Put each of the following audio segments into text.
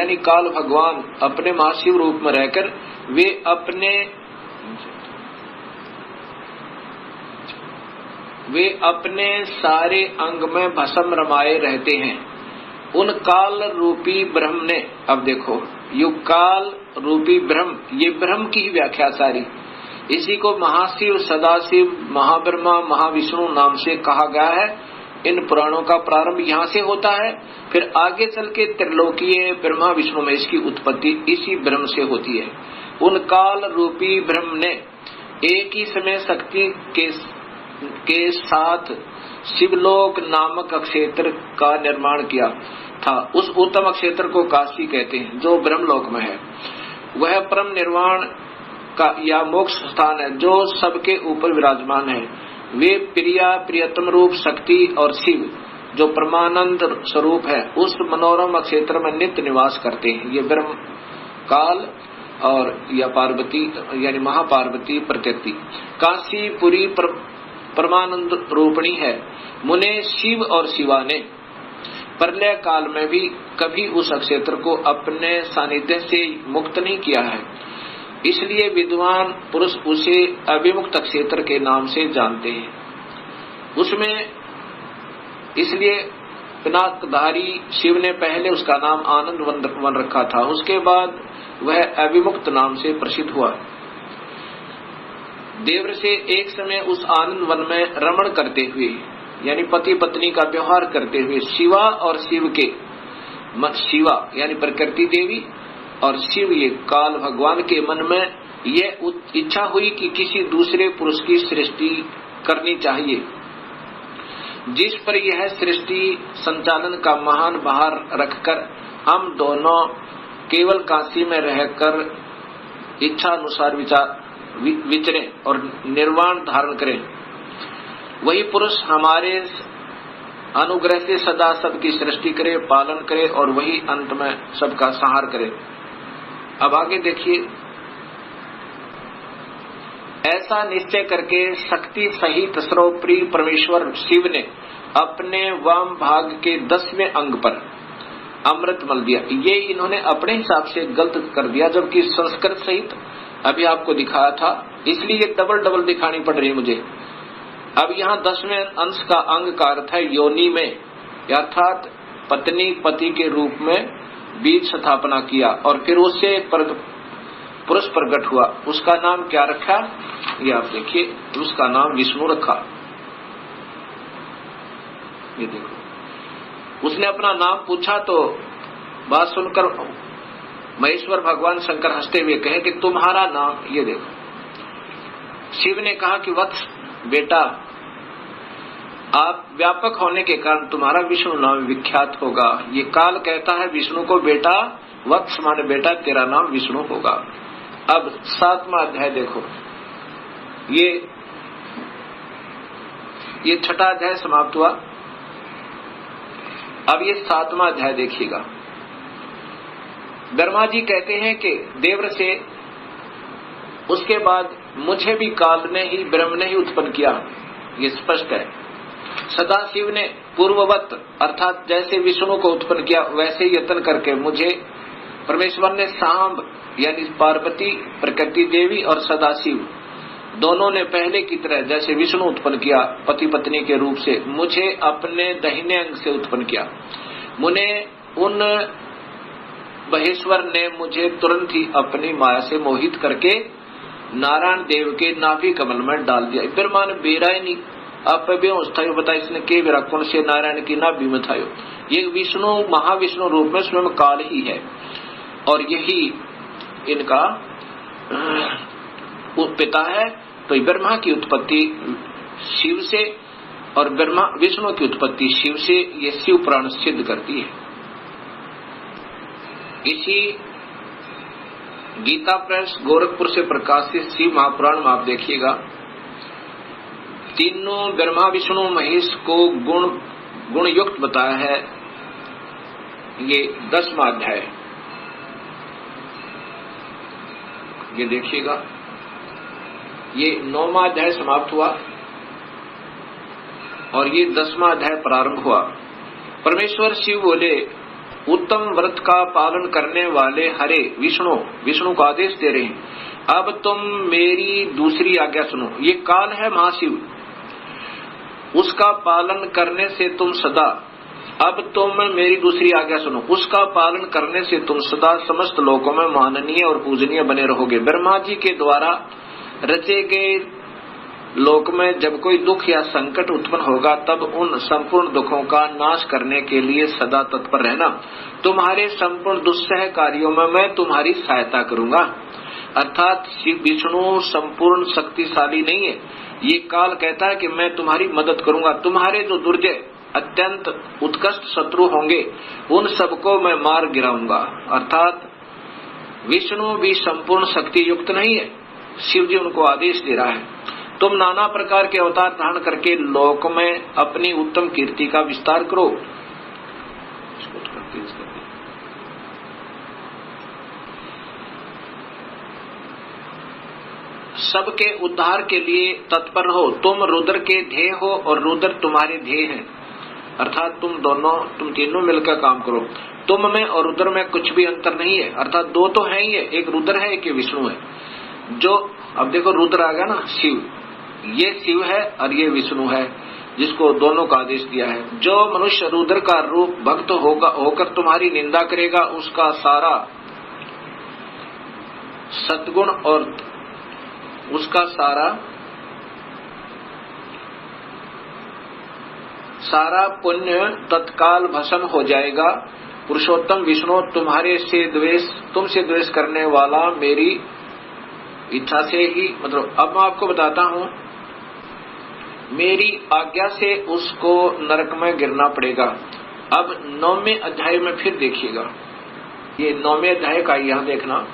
यानी काल भगवान अपने महाशिव रूप में रहकर वे अपने सारे अंग में भस्म रमाए रहते हैं। उन काल रूपी ब्रह्म ने, अब देखो युग काल रूपी ब्रह्म, ये ब्रह्म की ही व्याख्या सारी, इसी को महाशिव, सदाशिव, महाब्रह्मा, महाविष्णु नाम से कहा गया है। इन पुराणों का प्रारंभ यहाँ से होता है, फिर आगे चल के त्रिलोकीय ब्रह्मा विष्णु में इसकी उत्पत्ति इसी ब्रह्म से होती है। उन काल रूपी ब्रह्म ने एक ही समय शक्ति के साथ शिवलोक नामक क्षेत्र का निर्माण किया था। उस उत्तम क्षेत्र को काशी कहते हैं, जो ब्रह्मलोक में है। वह परम निर्वाण का या मोक्ष स्थान है, जो सबके ऊपर विराजमान है। वे प्रिया प्रियतम रूप शक्ति और शिव, जो परमानंद स्वरूप है, उस मनोरम क्षेत्र में नित्य निवास करते हैं। ये ब्रह्म काल और या पार्वती यानी महापार्वती प्रकृति काशी पुरी परमानंद रूपणी है। मुने शिव और शिवा ने प्रलय काल में भी कभी उस क्षेत्र को अपने सानिध्य से मुक्त नहीं किया है, इसलिए विद्वान पुरुष उसे अभिमुक्त क्षेत्र के नाम से जानते हैं। उसमें इसलिए पिनाकधारी शिव ने पहले उसका नाम आनंद वन रखा था, उसके बाद वह अभिमुक्त नाम से प्रसिद्ध हुआ। देवर से एक समय उस आनंद वन में रमण करते हुए यानी पति पत्नी का व्यवहार करते हुए शिवा और शिव के शिवा यानी प्रकृति देवी और शिव ये काल भगवान के मन में यह इच्छा हुई कि किसी दूसरे पुरुष की सृष्टि करनी चाहिए, जिस पर यह सृष्टि संचालन का महान भार रखकर हम दोनों केवल काशी में रहकर इच्छा अनुसार विचरें और निर्वाण धारण करें। वही पुरुष हमारे अनुग्रह से सदा सबकी सृष्टि करे, पालन करे और वही अंत में सबका संहार करे। अब आगे देखिए, ऐसा निश्चय करके शक्ति सहित सर्वप्रिय परमेश्वर शिव ने अपने वाम भाग के 10वें अंग पर अमृत मल दिया। ये इन्होंने अपने हिसाब से गलत कर दिया, जबकि संस्कृत सहित अभी आपको दिखाया था, इसलिए ये डबल दिखानी पड़ रही है मुझे। अब यहाँ 10वें अंश का अंग का अर्थ है योनि में, अर्थात पत्नी पति के रूप में बीज स्थापना किया और फिर उससे पुरुष प्रकट हुआ। उसका नाम क्या रखा, ये आप देखिए, उसका नाम विष्णु रखा। ये देखो, उसने अपना नाम पूछा तो बात सुनकर महेश्वर भगवान शंकर हंसते हुए कहे कि तुम्हारा नाम, ये देखो, शिव ने कहा कि वत्स बेटा, आप व्यापक होने के कारण तुम्हारा विष्णु नाम विख्यात होगा। ये काल कहता है विष्णु को बेटा, वत्स माने बेटा, तेरा नाम विष्णु होगा। अब 7वां अध्याय देखो, ये 6ठा अध्याय समाप्त हुआ। अब ये 7वां अध्याय देखिएगा। ब्रह्मा जी कहते हैं कि देवर से उसके बाद मुझे भी काल ने ही ब्रह्म ने ही उत्पन्न किया, ये स्पष्ट है। सदाशिव ने पूर्ववत अर्थात जैसे विष्णु को उत्पन्न किया वैसे यत्न करके मुझे परमेश्वर ने सांब यानी पार्वती, प्रकृति देवी और सदाशिव दोनों ने पहले की तरह जैसे विष्णु उत्पन्न किया पति पत्नी के रूप से, मुझे अपने दाहिने अंग से उत्पन्न किया। मुने उन महेश्वर ने मुझे तुरंत ही अपनी माया से मोहित करके नारायण देव के नाभि कमल में डाल दिया। ब्रह्मा ने बेरा ही नहीं आप बेहोश बता, इसने के बेरा कौन से नारायण की नाभि में था। ये विष्णु महाविष्णु रूप में स्वयं काल ही है और यही इनका पिता है। तो ब्रह्मा की उत्पत्ति शिव से और ब्रह्मा विष्णु की उत्पत्ति शिव से, ये शिव पुराण सिद्ध करती है। इसी गीता प्रेस गोरखपुर से प्रकाशित शिव महापुराण में आप देखिएगा, तीनों ब्रह्मा विष्णु महेश को गुण युक्त बताया है। ये 10वां अध्याय, ये देखिएगा, ये 9वां अध्याय समाप्त हुआ और ये 10वां अध्याय प्रारंभ हुआ। परमेश्वर शिव बोले उत्तम व्रत का पालन करने वाले हरे विष्णु को आदेश दे रहे हैं, अब तुम मेरी दूसरी आज्ञा सुनो। ये काल है महाशिव, उसका पालन करने से तुम सदा, अब तुम मेरी दूसरी आज्ञा सुनो, उसका पालन करने से तुम सदा समस्त लोकों में माननीय और पूजनीय बने रहोगे। ब्रह्मा जी के द्वारा रचे गए लोक में जब कोई दुख या संकट उत्पन्न होगा तब उन संपूर्ण दुखों का नाश करने के लिए सदा तत्पर रहना। तुम्हारे संपूर्ण दुस्सह कार्यों में मैं तुम्हारी सहायता करूंगा। अर्थात विष्णु संपूर्ण शक्तिशाली नहीं है, ये काल कहता है कि मैं तुम्हारी मदद करूंगा। तुम्हारे जो दुर्जय अत्यंत उत्कृष्ट शत्रु होंगे उन सबको मैं मार गिराऊंगा। अर्थात विष्णु भी संपूर्ण शक्ति युक्त नहीं है, शिव जी उनको आदेश दे रहा है, तुम नाना प्रकार के अवतार धारण करके लोक में अपनी उत्तम कीर्ति का विस्तार करो। सबके उद्धार के लिए तत्पर हो। तुम रुद्र के ध्येय हो और रुद्र तुम्हारे ध्येय हैं। अर्थात तुम तीनों मिलकर काम करो। तुम में और रुद्र में कुछ भी अंतर नहीं है। अर्थात दो तो है ही है, एक रुद्र है एक विष्णु है। जो अब देखो रुद्र आ गया ना, शिव, ये शिव है और ये विष्णु है, जिसको दोनों का आदेश दिया है। जो मनुष्य रुद्र का रूप भक्त होकर तुम्हारी निंदा करेगा उसका सारा सद्गुण और उसका सारा पुण्य तत्काल भस्म हो जाएगा। पुरुषोत्तम विष्णु तुमसे द्वेष करने वाला मेरी इच्छा से ही, मतलब अब मैं आपको बताता हूं, मेरी आज्ञा से उसको नरक में गिरना पड़ेगा। अब 9वें अध्याय में फिर देखिएगा, ये 9वें अध्याय का यहां देखना।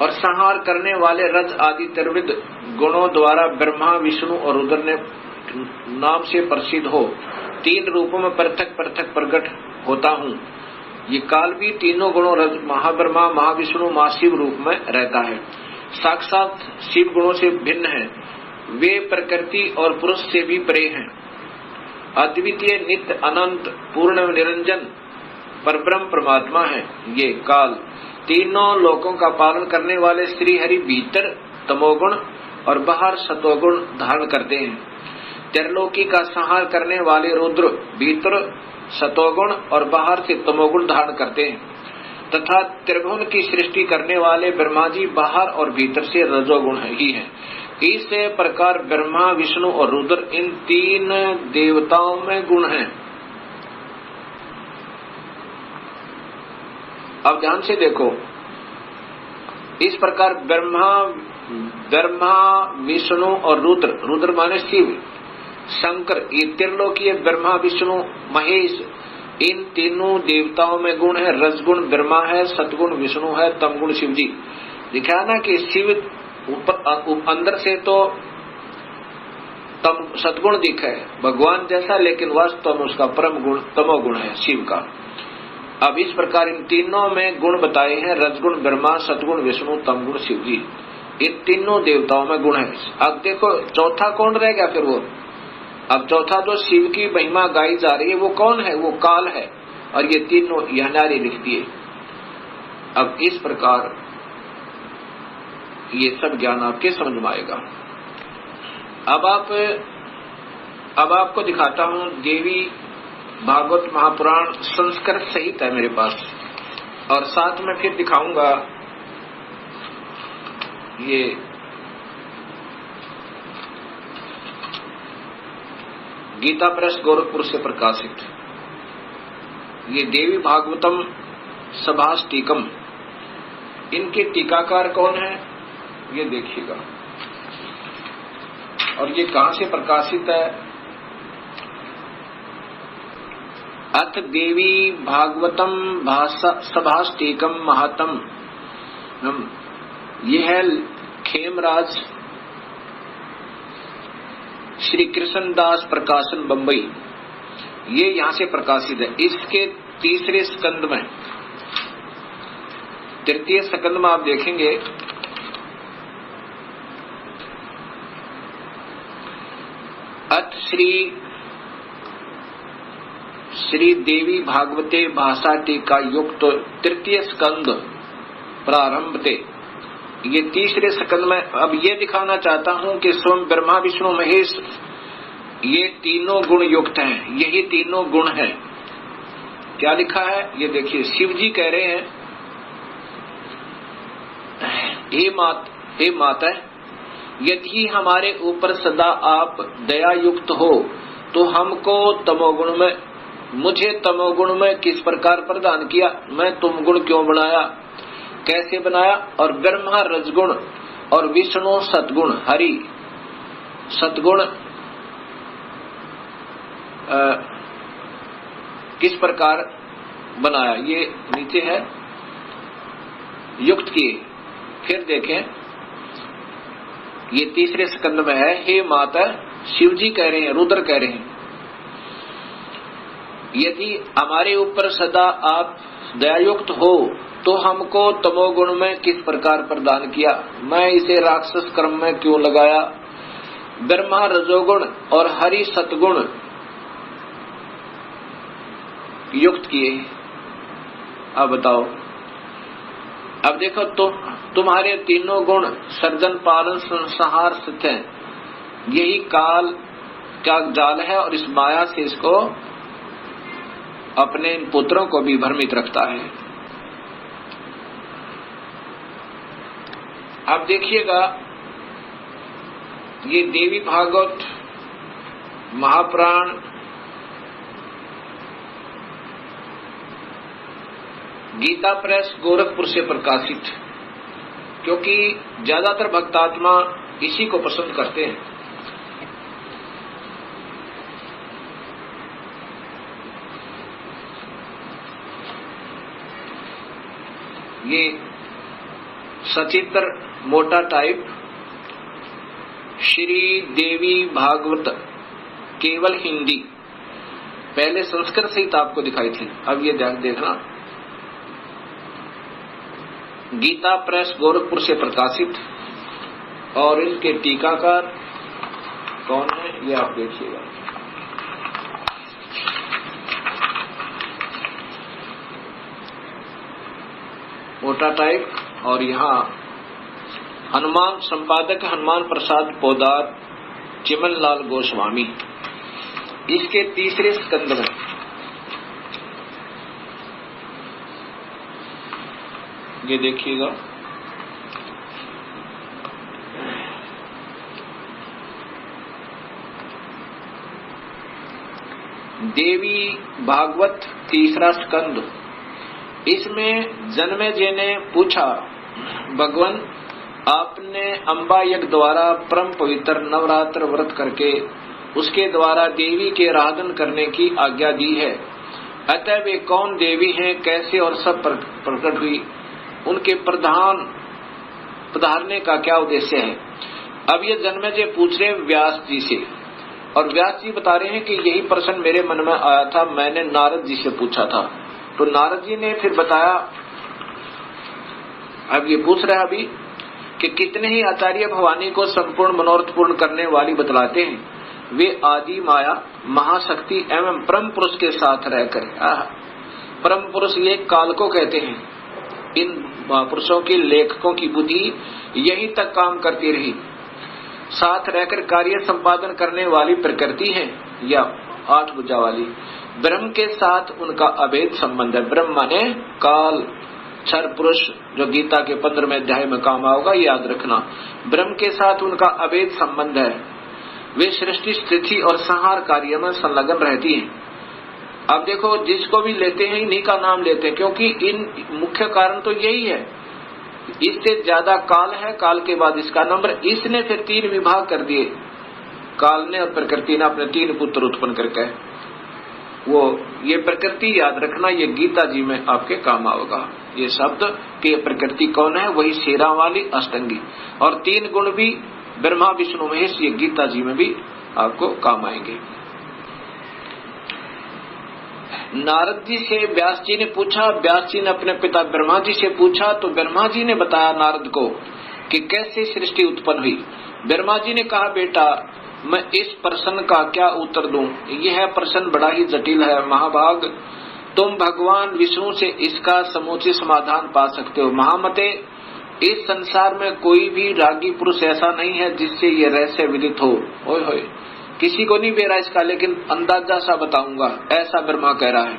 और संहार करने वाले रज आदि त्रिविध गुणों द्वारा ब्रह्मा विष्णु और रुद्र ने नाम से प्रसिद्ध हो 3 रूपों में पृथक पृथक प्रकट होता हूँ। ये काल भी तीनों गुणों रज महाब्रह्मा महाविष्णु महाशिव रूप में रहता है। साक्षात शिव गुणों से भिन्न है, वे प्रकृति और पुरुष से भी परे हैं। अद्वितीय नित्य अनंत पूर्ण निरंजन परब्रह्म परमात्मा है। ये काल तीनों लोकों का पालन करने वाले श्री हरि भीतर तमोगुण और बाहर सतोगुण धारण करते हैं। त्रिलोकी का संहार करने वाले रुद्र भीतर सतोगुण और बाहर से तमोगुण धारण करते हैं, तथा त्रिभुवन की सृष्टि करने वाले ब्रह्मा जी बाहर और भीतर से रजोगुण ही हैं। इस प्रकार ब्रह्मा विष्णु और रुद्र इन 3 देवताओं में गुण हैं। अब ध्यान से देखो, इस प्रकार ब्रह्मा विष्णु और रुद्र माने शिव, शंकर, ये त्रिलोकीय ब्रह्मा विष्णु महेश, इन तीनों देवताओं में गुण है। रजगुण ब्रह्मा है, सतगुण विष्णु है, तमगुण शिव जी। दिखा ना कि शिव ऊपर अंदर से तो सतगुण दिखा है भगवान जैसा, लेकिन वास्तव में उसका परम गुण तमोगुण है शिव का। अब इस प्रकार इन तीनों में गुण बताए हैं, रजगुण ब्रह्मा, सतगुण विष्णु, तमगुण शिव जी। इन तीनों देवताओं में गुण है। अब देखो चौथा कौन रह गया फिर वो? अब चौथा जो शिव की महिमा गाई जा रही है वो कौन है? वो काल है। और ये तीनों यह नारी लिखती है। अब इस प्रकार ये सब ज्ञान आपके समझ में आएगा। अब आपको दिखाता हूं देवी भागवत महापुराण संस्कृत सहित है मेरे पास, और साथ में फिर दिखाऊंगा ये गीता प्रेस गोरखपुर से प्रकाशित ये देवी भागवतम सभाष्टिकम। इनके टीकाकार कौन है ये देखिएगा। और ये कहां से प्रकाशित है? अथ देवी भागवतम सभाष्टिकम महात्म, ये है खेमराज श्री कृष्णदास प्रकाशन बंबई, ये यहां से प्रकाशित है। इसके 3रे स्कंद में, 3य स्कंद में आप देखेंगे अथ श्री देवी भागवते भाषा टीका युक्त तृतीय स्कंद प्रारंभ थे। ये तीसरे स्कंद में अब ये दिखाना चाहता हूं कि स्वयं ब्रह्मा विष्णु महेश ये तीनों गुण युक्त हैं। यही तीनों गुण हैं। क्या लिखा है ये देखिए। शिव जी कह रहे हैं, हे माता, यदि हमारे ऊपर सदा आप दया युक्त हो तो हमको तमोगुण में, मुझे तमोगुण में किस प्रकार प्रदान किया, मैं तुम गुण क्यों बनाया, कैसे बनाया, और ब्रह्मा रजगुण और विष्णु सतगुण, हरि सतगुण किस प्रकार बनाया, ये नीचे है युक्त किए। फिर देखें ये तीसरे स्कंद में है। हे माता, शिव जी कह रहे हैं, रुद्र कह रहे हैं, यदि हमारे ऊपर सदा आप दयायुक्त हो तो हमको तमोगुण में किस प्रकार प्रदान किया, मैं इसे राक्षस कर्म में क्यों लगाया, ब्रह्मा रजोगुण और हरि सतगुण युक्त किए। अब बताओ, अब देखो तुम्हारे तीनों गुण सर्जन पालन संहार स्थित हैं। यही काल का जाल है और इस माया से इसको अपने पुत्रों को भी भ्रमित रखता है। अब देखिएगा ये देवी भागवत महापुराण गीता प्रेस गोरखपुर से प्रकाशित, क्योंकि ज्यादातर भक्तात्मा इसी को पसंद करते हैं। ये सचित्र मोटा टाइप श्री देवी भागवत केवल हिंदी, पहले संस्कृत सहित आपको दिखाई थी। अब ये देखना गीता प्रेस गोरखपुर से प्रकाशित, और इसके टीकाकार कौन है ये आप देखिएगा। मोटा टाइप, और यहाँ हनुमान संपादक हनुमान प्रसाद पोदार चिमन लाल गोस्वामी, इसके तीसरे स्कंद में ये देखिएगा। देवी भागवत तीसरा स्कंद, इसमें जन्मेजय ने पूछा, भगवान आपने अम्बा यज्ञ द्वारा परम पवित्र नवरात्र व्रत करके उसके द्वारा देवी के आराधन करने की आज्ञा दी है, अतः वे कौन देवी हैं, कैसे और सब प्रकट हुई, उनके पधारने का क्या उद्देश्य है। अब ये जन्मेजय पूछ रहे व्यास जी से, और व्यास जी बता रहे हैं कि यही प्रश्न मेरे मन में आया था, मैंने नारद जी से पूछा था। तो नारद जी ने फिर बताया, अब ये पूछ रहा है अभी कि कितने ही आचार्य भवानी को संपूर्ण मनोरथ पूर्ण करने वाली बतलाते हैं, वे आदि माया महाशक्ति एवं परम पुरुष के साथ रहकर, परम पुरुष ये काल को कहते हैं, इन महापुरुषों के लेखकों की बुद्धि यही तक काम करती रही, साथ रहकर कार्य संपादन करने वाली प्रकृति है या 8 भुजा वाली, ब्रह्म के साथ उनका अभेद संबंध है। ब्रह्म माने काल, क्षर पुरुष, जो गीता के 15वें अध्याय में काम आओगा, याद रखना। ब्रह्म के साथ उनका अभेद संबंध है। वे सृष्टि स्थिति और संहार कार्य में संलग्न रहती हैं। अब देखो, जिसको भी लेते हैं इन्हीं का नाम लेते हैं, क्योंकि इन मुख्य कारण तो यही है। इससे ज्यादा काल है, काल के बाद इसका नंबर, इसने फिर 3 विभाग कर दिए, काल ने और प्रकृति ने अपने 3 पुत्र उत्पन्न करके। वो ये प्रकृति याद रखना, ये गीता जी में आपके काम आएगा। ये शब्द कि प्रकृति कौन है, वही शेरा वाली अष्टंगी, और 3 गुण भी ब्रह्मा विष्णु महेश, ये गीता जी में भी आपको काम आएंगे। नारद जी से व्यास जी ने पूछा, व्यास जी ने अपने पिता ब्रह्मा जी से पूछा, तो ब्रह्मा जी ने बताया नारद को कि कैसे सृष्टि उत्पन्न हुई। ब्रह्मा जी ने कहा, बेटा मैं इस प्रश्न का क्या उत्तर दूं? यह प्रश्न बड़ा ही जटिल है महाभाग। तुम भगवान विष्णु से इसका समुचित समाधान पा सकते हो। महामते, इस संसार में कोई भी रागी पुरुष ऐसा नहीं है जिससे ये रहस्य विदित हो। ओए होए, किसी को नहीं बेरा इसका, लेकिन अंदाजा सा बताऊंगा, ऐसा ब्रह्मा कह रहा है।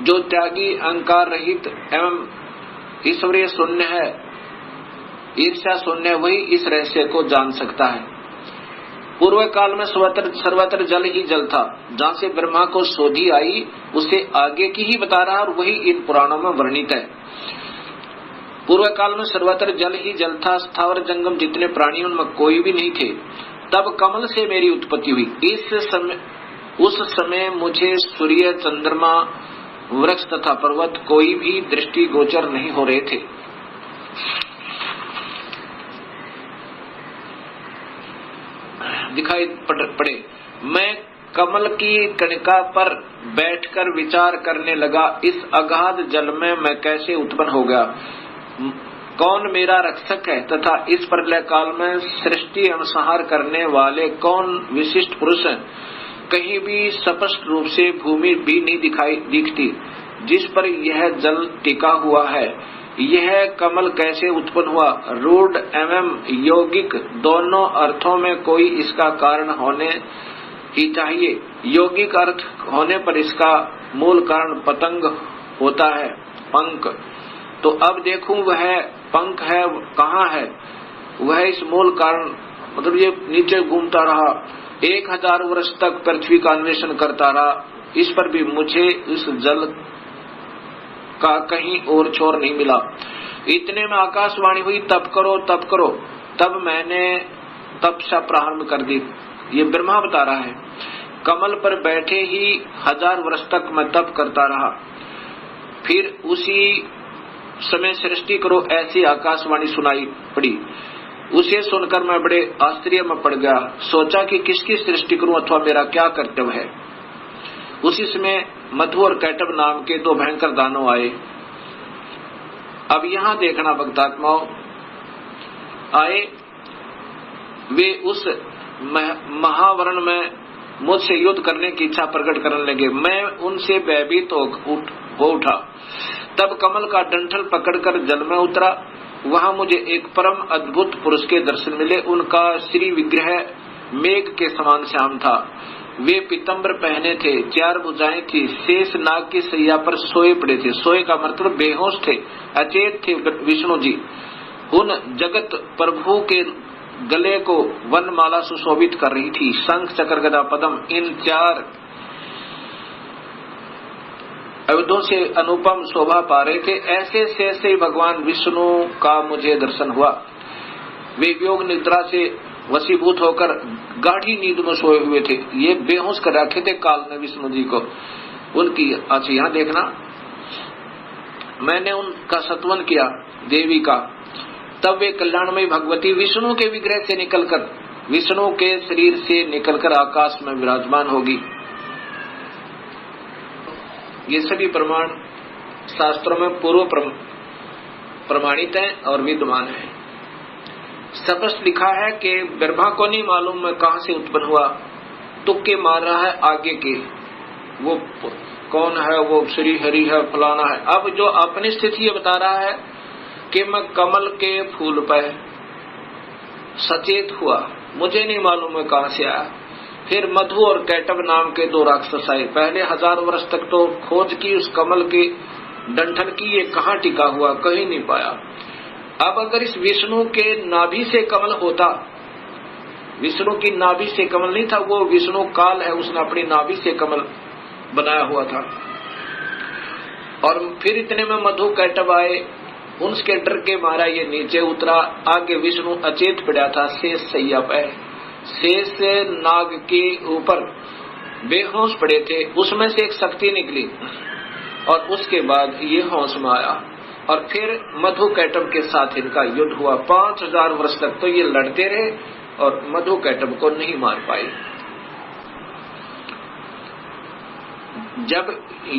जो त्यागी, अहंकार रहित एवं ईश्वरीय शून्य है, ईर्ष्या शून्य, वही इस रहस्य को जान सकता है। पूर्व काल में सर्वत्र जल ही जल था। जहाँ से ब्रह्मा को शोधी आई उसे आगे की ही बता रहा, और वही इन पुराणों में वर्णित है। पूर्व काल में सर्वत्र जल ही जल था, स्थावर जंगम जितने प्राणी उनमें कोई भी नहीं थे। तब कमल से मेरी उत्पत्ति हुई। उस समय मुझे सूर्य, चंद्रमा, वृक्ष तथा पर्वत कोई भी दृष्टि गोचर नहीं हो रहे थे। दिखाई पड़े। मैं कमल की कणिका पर बैठकर विचार करने लगा, इस अगाध जल में मैं कैसे उत्पन्न हो गया, कौन मेरा रक्षक है, तथा इस प्रलय काल में सृष्टि एवं संहार करने वाले कौन विशिष्ट पुरुष हैं। कहीं भी स्पष्ट रूप से भूमि भी नहीं दिखती जिस पर यह जल टिका हुआ है। यह कमल कैसे उत्पन्न हुआ? रूढ़ एवं यौगिक दोनों अर्थों में कोई इसका कारण होने ही चाहिए। यौगिक अर्थ होने पर इसका मूल कारण पतंग होता है, पंख। तो अब देखूं वह पंख है कहाँ है, वह इस मूल कारण, मतलब ये नीचे घूमता रहा, 1000 वर्ष तक पृथ्वी का अन्वेषण करता रहा, इस पर भी मुझे इस जल का कहीं और छोर नहीं मिला। इतने में आकाशवाणी हुई, तप करो तप करो। तब मैंने तपस्या प्रारंभ कर दी। ये ब्रह्मा बता रहा है। कमल पर बैठे ही 1000 वर्ष तक मैं तप करता रहा। फिर उसी समय सृष्टि करो, ऐसी आकाशवाणी सुनाई पड़ी। उसे सुनकर मैं बड़े आश्चर्य में पड़ गया। सोचा कि किसकी सृष्टि करूं अथवा मेरा क्या कर्तव्य है। उसी समय मधु और कैटब नाम के 2 भयंकर दानव आए। अब यहाँ देखना भक्तात्माओं, आए वे उस महावरण में मुझसे युद्ध करने की इच्छा प्रकट करने लगे। मैं उनसे भयभीत हो उठा। तब कमल का डंठल पकड़कर जल में उतरा। वहां मुझे एक परम अद्भुत पुरुष के दर्शन मिले। उनका श्री विग्रह मेघ के समान श्याम था। वे पीतम्बर पहने थे, 4 भुजाएं थी, शेष नाग की सैया पर सोए पड़े थे। सोए का मतलब बेहोश थे, अचेत थे विष्णु जी। उन जगत प्रभु के गले को वनमाला सुशोभित कर रही थी। शंख, चक्र, गदा, पद्म, इन 4 आयुधों से अनुपम शोभा पा रहे थे। ऐसे से भगवान विष्णु का मुझे दर्शन हुआ। वे योग निद्रा से वशीभूत होकर गाढ़ी नींद में सोए हुए थे। ये बेहोश कर रखे थे काल ने विष्णु जी को। उनकी अच्छा यहाँ देखना, मैंने उनका सत्वन किया देवी का। तब वे कल्याणमयी भगवती विष्णु के विग्रह से निकलकर, विष्णु के शरीर से निकलकर आकाश में विराजमान होगी। ये सभी प्रमाण शास्त्रों में पूर्व प्रमाणित हैं और विद्यमान है। स्पष्ट लिखा है कि ब्रह्मा को नहीं मालूम मैं कहां से उत्पन्न हुआ, तुक्के मार रहा है आगे के, वो कौन है, वो श्री हरि है, फलाना है। अब जो अपनी स्थिति ये बता रहा है कि मैं कमल के फूल पर सचेत हुआ, मुझे नहीं मालूम मैं कहां से आया। फिर मधु और कैटब नाम के 2 राक्षस आए। पहले 1000 वर्ष तक तो खोज की उस कमल के डंठल की, ये कहाँ टिका हुआ, कहीं नहीं पाया। अब अगर इस विष्णु के नाभि से कमल होता, विष्णु की नाभि से कमल नहीं था, वो विष्णु काल है, उसने अपनी नाभि से कमल बनाया हुआ था। और फिर इतने में मधु कैटब आए, उनके डर के मारा ये नीचे उतरा। आगे विष्णु अचेत पड़ा था शेष सैया पर, शेष नाग के ऊपर बेहोश पड़े थे। उसमें से एक शक्ति निकली और उसके बाद ये होश में आया। और फिर मधु कैटब के साथ इनका युद्ध हुआ। 5000 वर्ष तक तो ये लड़ते रहे और मधु कैटब को नहीं मार पाए। जब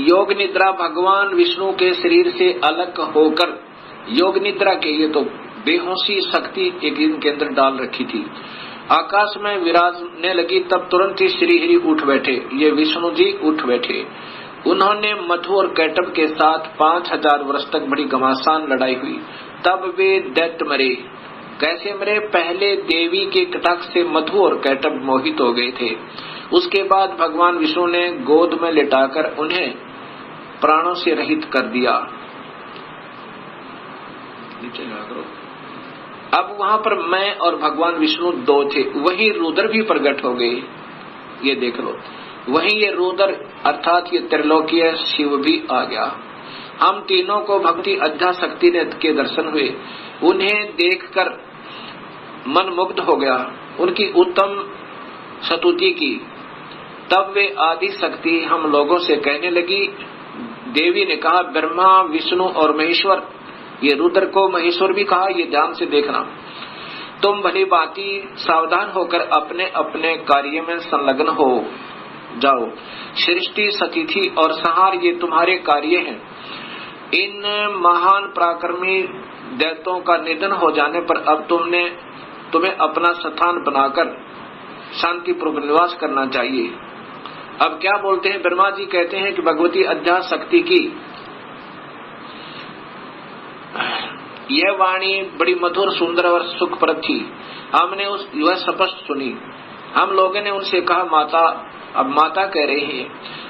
योग निद्रा भगवान विष्णु के शरीर से अलग होकर, योग निद्रा के ये तो बेहोशी शक्ति एक इनके अंदर डाल रखी थी। आकाश में विराजने लगी, तब तुरंत ही श्रीहरि उठ बैठे, ये विष्णु जी उठ बैठे। उन्होंने मधु और कैटभ के साथ 5000 वर्ष तक बड़ी घमासान लड़ाई हुई। तब वे दैत्य मरे। कैसे मरे? पहले देवी के कटाक्ष से मधु और कैटभ मोहित हो गए थे। उसके बाद भगवान विष्णु ने गोद में लिटाकर उन्हें प्राणों से रहित कर दिया। नीचे लगा करो। अब वहां पर मैं और भगवान विष्णु दो थे, वही रुद्र भी प्रकट हो गए। ये देख लो, वही ये रुद्र अर्थात ये त्रिलोकीय शिव भी आ गया। हम तीनों को भक्ति अध्याशक्ति के दर्शन हुए। उन्हें देखकर मन मुग्ध हो गया, उनकी उत्तम स्तुति की। तब वे आदि शक्ति हम लोगों से कहने लगी। देवी ने कहा, ब्रह्मा विष्णु और महेश्वर, ये रुद्र को महेश्वर भी कहा, ये ध्यान से देखना। तुम भली भांति सावधान होकर अपने अपने कार्य में संलग्न हो जाओ। सृष्टि, स्थिति और संहार ये तुम्हारे कार्य हैं। इन महान पराक्रमी दैत्यों का निधन हो जाने पर अब तुम्हें अपना स्थान बनाकर शांतिपूर्वक निवास करना चाहिए। अब क्या बोलते हैं? ब्रह्मा जी कहते हैं कि भगवती अध्यास शक्ति की यह वाणी बड़ी मधुर, सुंदर और सुखप्रद थी। हमने वह स्पष्ट सुनी। हम लोगों ने उनसे कहा, माता, अब माता कह रही है,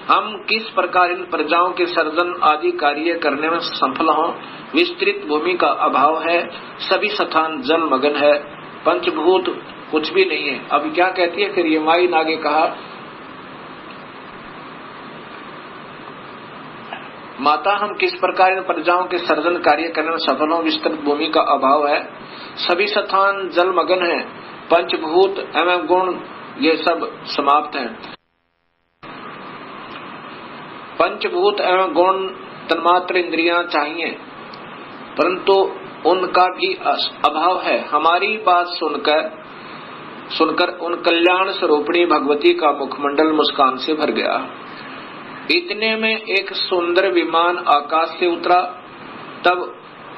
हम किस प्रकार इन प्रजाओं के सर्जन आदि कार्य करने में सफल हों। विस्तृत भूमि का अभाव है, सभी स्थान जल मगन है, पंचभूत कुछ भी नहीं है। अब क्या कहती है फिर ये माई ने आगे कहा, माता, हम किस प्रकार इन प्रजाओं के सर्जन कार्य करने में सफल हों। विस्तृत भूमि का अभाव है, सभी स्थान जल मगन है, पंचभूत एवं गुण ये सब समाप्त हैं। पंचभूत एवं गुण तन्मात्र इंद्रियां चाहिए, परंतु उनका भी अभाव है। हमारी बात सुनकर उन कल्याण स्वरूपिणी भगवती का मुखमंडल मुस्कान से भर गया। इतने में एक सुंदर विमान आकाश से उतरा। तब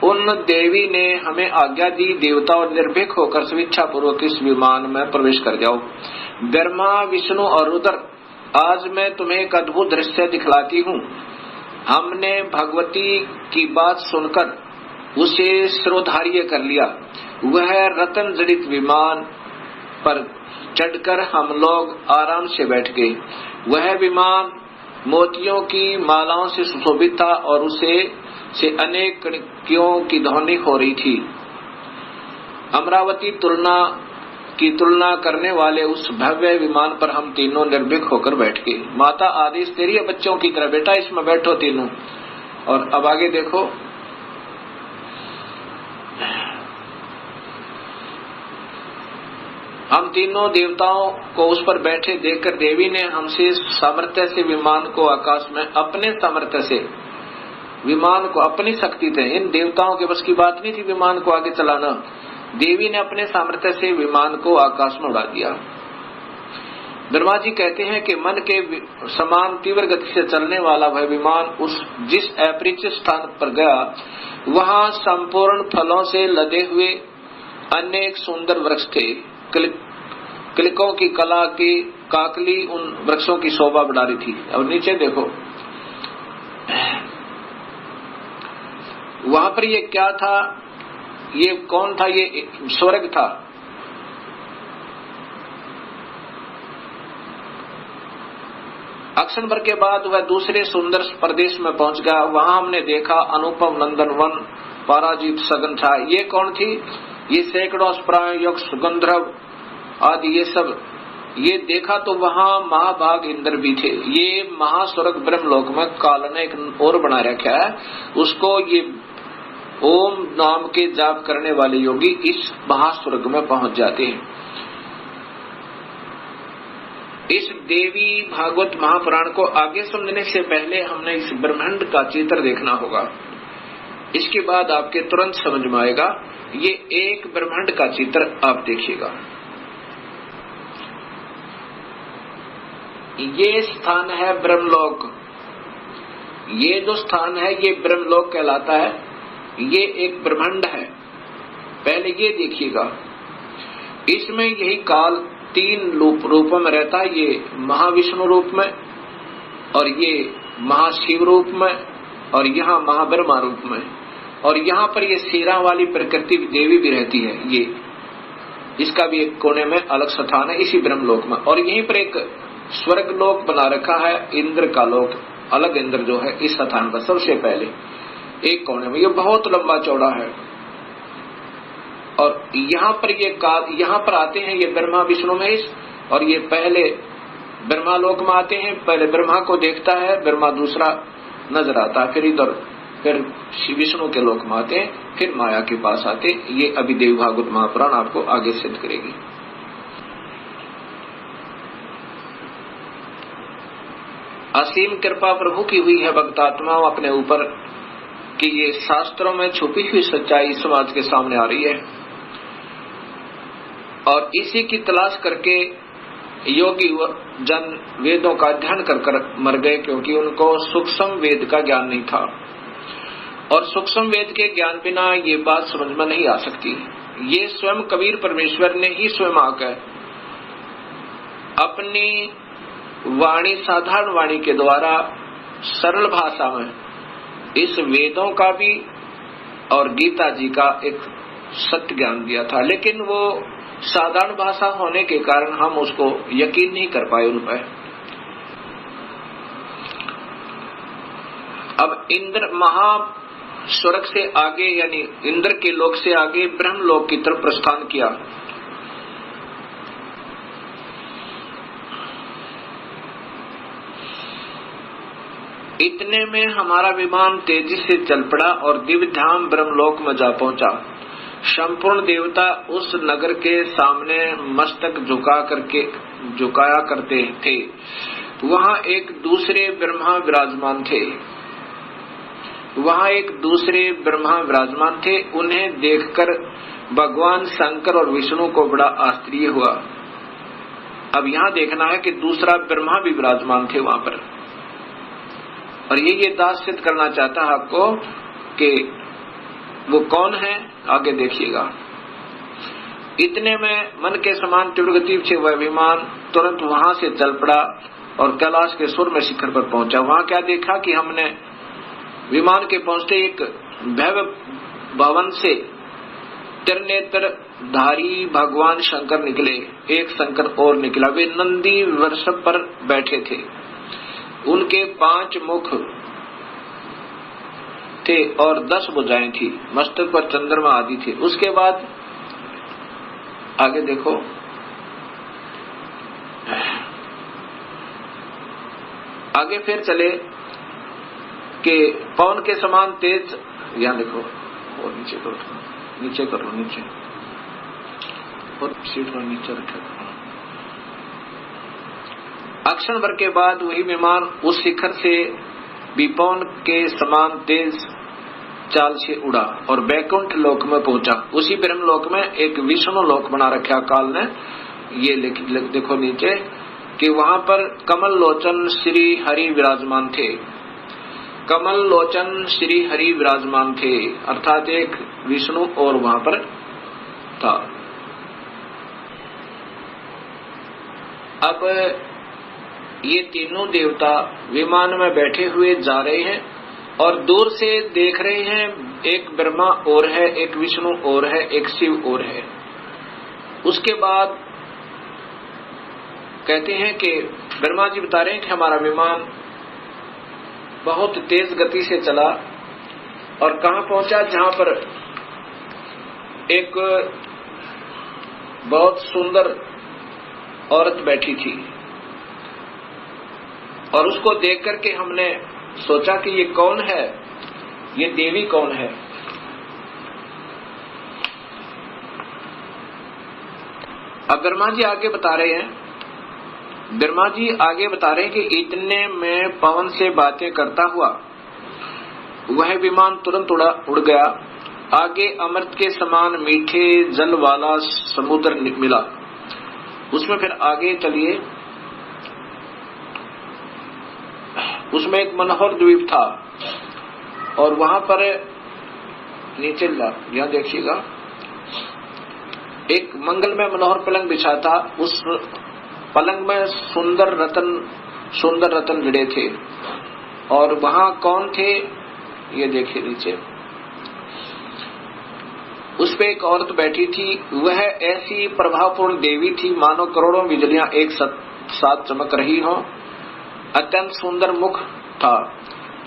उन देवी ने हमें आज्ञा दी, देवता और निर्भीक होकर स्वेच्छा पूर्वक इस विमान में प्रवेश कर जाओ। ब्रह्मा विष्णु और रुद्र, आज मैं तुम्हें एक अद्भुत दृश्य दिखलाती हूँ। हमने भगवती की बात सुनकर उसे शिरोधार्य कर लिया। वह रतन जड़ित विमान पर चढ़कर हम लोग आराम से बैठ गए। वह विमान मोतियों की मालाओं से सुशोभित था और उसे से अनेक कणियों की ध्वनि हो रही थी। अमरावती की तुलना करने वाले उस भव्य विमान पर हम तीनों निर्भीक होकर बैठ गए। माता, आदेश तेरी है बच्चों की तरह, बेटा इसमें बैठो तीनों। और अब आगे देखो, हम तीनों देवताओं को उस पर बैठे देखकर देवी ने हमसे सामर्थ्य से विमान को आकाश में, अपने सामर्थ्य से विमान को, अपनी शक्ति थे, इन देवताओं के बस की बात नहीं थी विमान को आगे चलाना। देवी ने अपने सामर्थ्य से विमान को आकाश में उड़ा दिया। ब्रह्मा जी कहते हैं कि मन के समान तीव्र गति से चलने वाला वह विमान जिस अपरिचित स्थान पर गया, वहां संपूर्ण फलों से लदे हुए अनेक सुंदर वृक्ष थे। किलकों की कला की काकली उन वृक्षों की शोभा बढ़ा रही थी। और नीचे देखो, वहां पर ये क्या था? ये कौन था? ये स्वर्ग था। अक्षण भर के बाद वह दूसरे सुंदर प्रदेश में पहुंच गया। वहां हमने देखा अनुपम नंदन वन, पराजित सघन था। ये कौन थी? ये सैकड़ों स्प्रायुक्त सुगंधर्व आदि ये सब। ये देखा तो वहां महाभाग इंद्र भी थे। ये महास्वर्ग ब्रह्मलोक में काल ने एक और बना रखा है, उसको ये ओम नाम के जाप करने वाले योगी इस महास्वर्ग में पहुंच जाते हैं। इस देवी भागवत महापुराण को आगे समझने से पहले हमने इस ब्रह्मांड का चित्र देखना होगा। इसके बाद आपके तुरंत समझ में आएगा। ये एक ब्रह्मांड का चित्र आप देखिएगा। ये स्थान है ब्रह्मलोक। ये जो स्थान है ये ब्रह्मलोक कहलाता है। ये एक ब्रह्मांड है। पहले ये देखिएगा। इसमें यही काल 3 रूपों में रहता है, ये महाविष्णु रूप में और ये महाशिव रूप में और यहाँ महाब्रह्मा रूप में, और यहाँ पर ये सीरा वाली प्रकृति देवी भी रहती है। ये इसका भी एक कोने में अलग स्थान है इसी ब्रह्मलोक में। और यहीं पर एक स्वर्ग लोक बना रखा है, इंद्र का लोक, अलग इंद्र जो है इस स्थान पर सबसे पहले एक कोने में। ये बहुत लंबा चौड़ा है। और यहाँ पर यहाँ पर आते हैं ये ब्रह्मा विष्णु महेश, और ये पहले ब्रह्मा लोक में आते हैं। पहले ब्रह्मा को देखता है, ब्रह्मा दूसरा नजर आता है, फिर इधर फिर विष्णु के लोक में आते हैं, फिर माया के पास आते। ये अभी देवी भागवत महापुराण आपको आगे सिद्ध करेगी। असीम कृपा प्रभु की हुई है भक्तात्माओं अपने ऊपर कि ये शास्त्रों में छुपी हुई सच्चाई समाज के सामने आ रही है, और इसी की तलाश करके योगी जन वेदों का अध्ययन कर मर गए, क्योंकि उनको सूक्ष्म वेद का ज्ञान नहीं था। और सूक्ष्म वेद के ज्ञान बिना ये बात समझ में नहीं आ सकती। ये स्वयं कबीर परमेश्वर ने ही स्वयं आकर अपनी वाणी, साधारण वाणी के द्वारा सरल भाषा में इस वेदों का भी और गीता जी का एक सत्य ज्ञान दिया था। लेकिन वो साधारण भाषा होने के कारण हम उसको यकीन नहीं कर पाए उन पर। अब इंद्र महास्वर्ग से आगे यानी इंद्र के लोक से आगे ब्रह्म लोक की तरफ प्रस्थान किया। इतने में हमारा विमान तेजी से चल पड़ा और दिव्य धाम ब्रह्मलोक में जा पहुंचा। संपूर्ण देवता उस नगर के सामने मस्तक झुकाया करते थे। वहां एक दूसरे ब्रह्मा विराजमान थे। उन्हें देखकर भगवान शंकर और विष्णु को बड़ा आश्चर्य हुआ। अब यहाँ देखना है कि दूसरा ब्रह्मा भी विराजमान थे वहां पर, और ये दास सिद्ध करना चाहता है आपको कि वो कौन है, आगे देखिएगा। इतने में मन के समान तीव्र गति से वह विमान तुरंत वहां से चल पड़ा और कैलाश के सुर में शिखर पर पहुंचा। वहां क्या देखा कि हमने विमान के पहुंचते एक भव्य भवन से त्रिनेत्र धारी भगवान शंकर निकले। एक शंकर और निकला, वे नंदी वृषभ पर बैठे थे। उनके 5 मुख थे और 10 भुजाएं थी। मस्तक पर चंद्रमा आदि थे। उसके बाद आगे देखो, आगे फिर चले कि पवन के समान तेज, यहाँ देखो और नीचे करो, नीचे और सीट पर नीचे रखा। अक्षण भर के बाद वही विमान उस शिखर से विपौन के समान तेज चाल से उड़ा और बैकुंठ लोक में पहुंचा। उसी ब्रह्म लोक में एक विष्णु लोक बना रखा काल ने। ये देखो नीचे कि वहां पर कमल लोचन श्री हरि विराजमान थे। कमल लोचन श्री हरि विराजमान थे, अर्थात एक विष्णु और वहां पर था। अब ये तीनों देवता विमान में बैठे हुए जा रहे हैं और दूर से देख रहे हैं, एक ब्रह्मा और है, एक विष्णु और है, एक शिव और है। उसके बाद कहते हैं कि ब्रह्मा जी बता रहे हैं कि हमारा विमान बहुत तेज गति से चला और कहां पहुंचा, जहां पर एक बहुत सुंदर औरत बैठी थी। और उसको देख करके हमने सोचा कि ये कौन है, ये देवी कौन है। अब ब्रह्मा जी आगे बता रहे हैं, कि इतने में पवन से बातें करता हुआ वह विमान तुरंत उड़ गया। आगे अमृत के समान मीठे जल वाला समुद्र मिला। उसमें फिर आगे चलिए, उसमें एक मनोहर द्वीप था और वहां पर नीचे यहाँ देखिएगा एक मंगल में मनोहर पलंग बिछा था, उस पलंग में सुंदर रतन जड़े थे। और वहां कौन थे, ये देखिए नीचे, उस पे एक औरत बैठी थी। वह ऐसी प्रभावपूर्ण देवी थी मानो करोड़ों बिजलियां एक साथ चमक रही हो। अत्यंत सुंदर मुख था,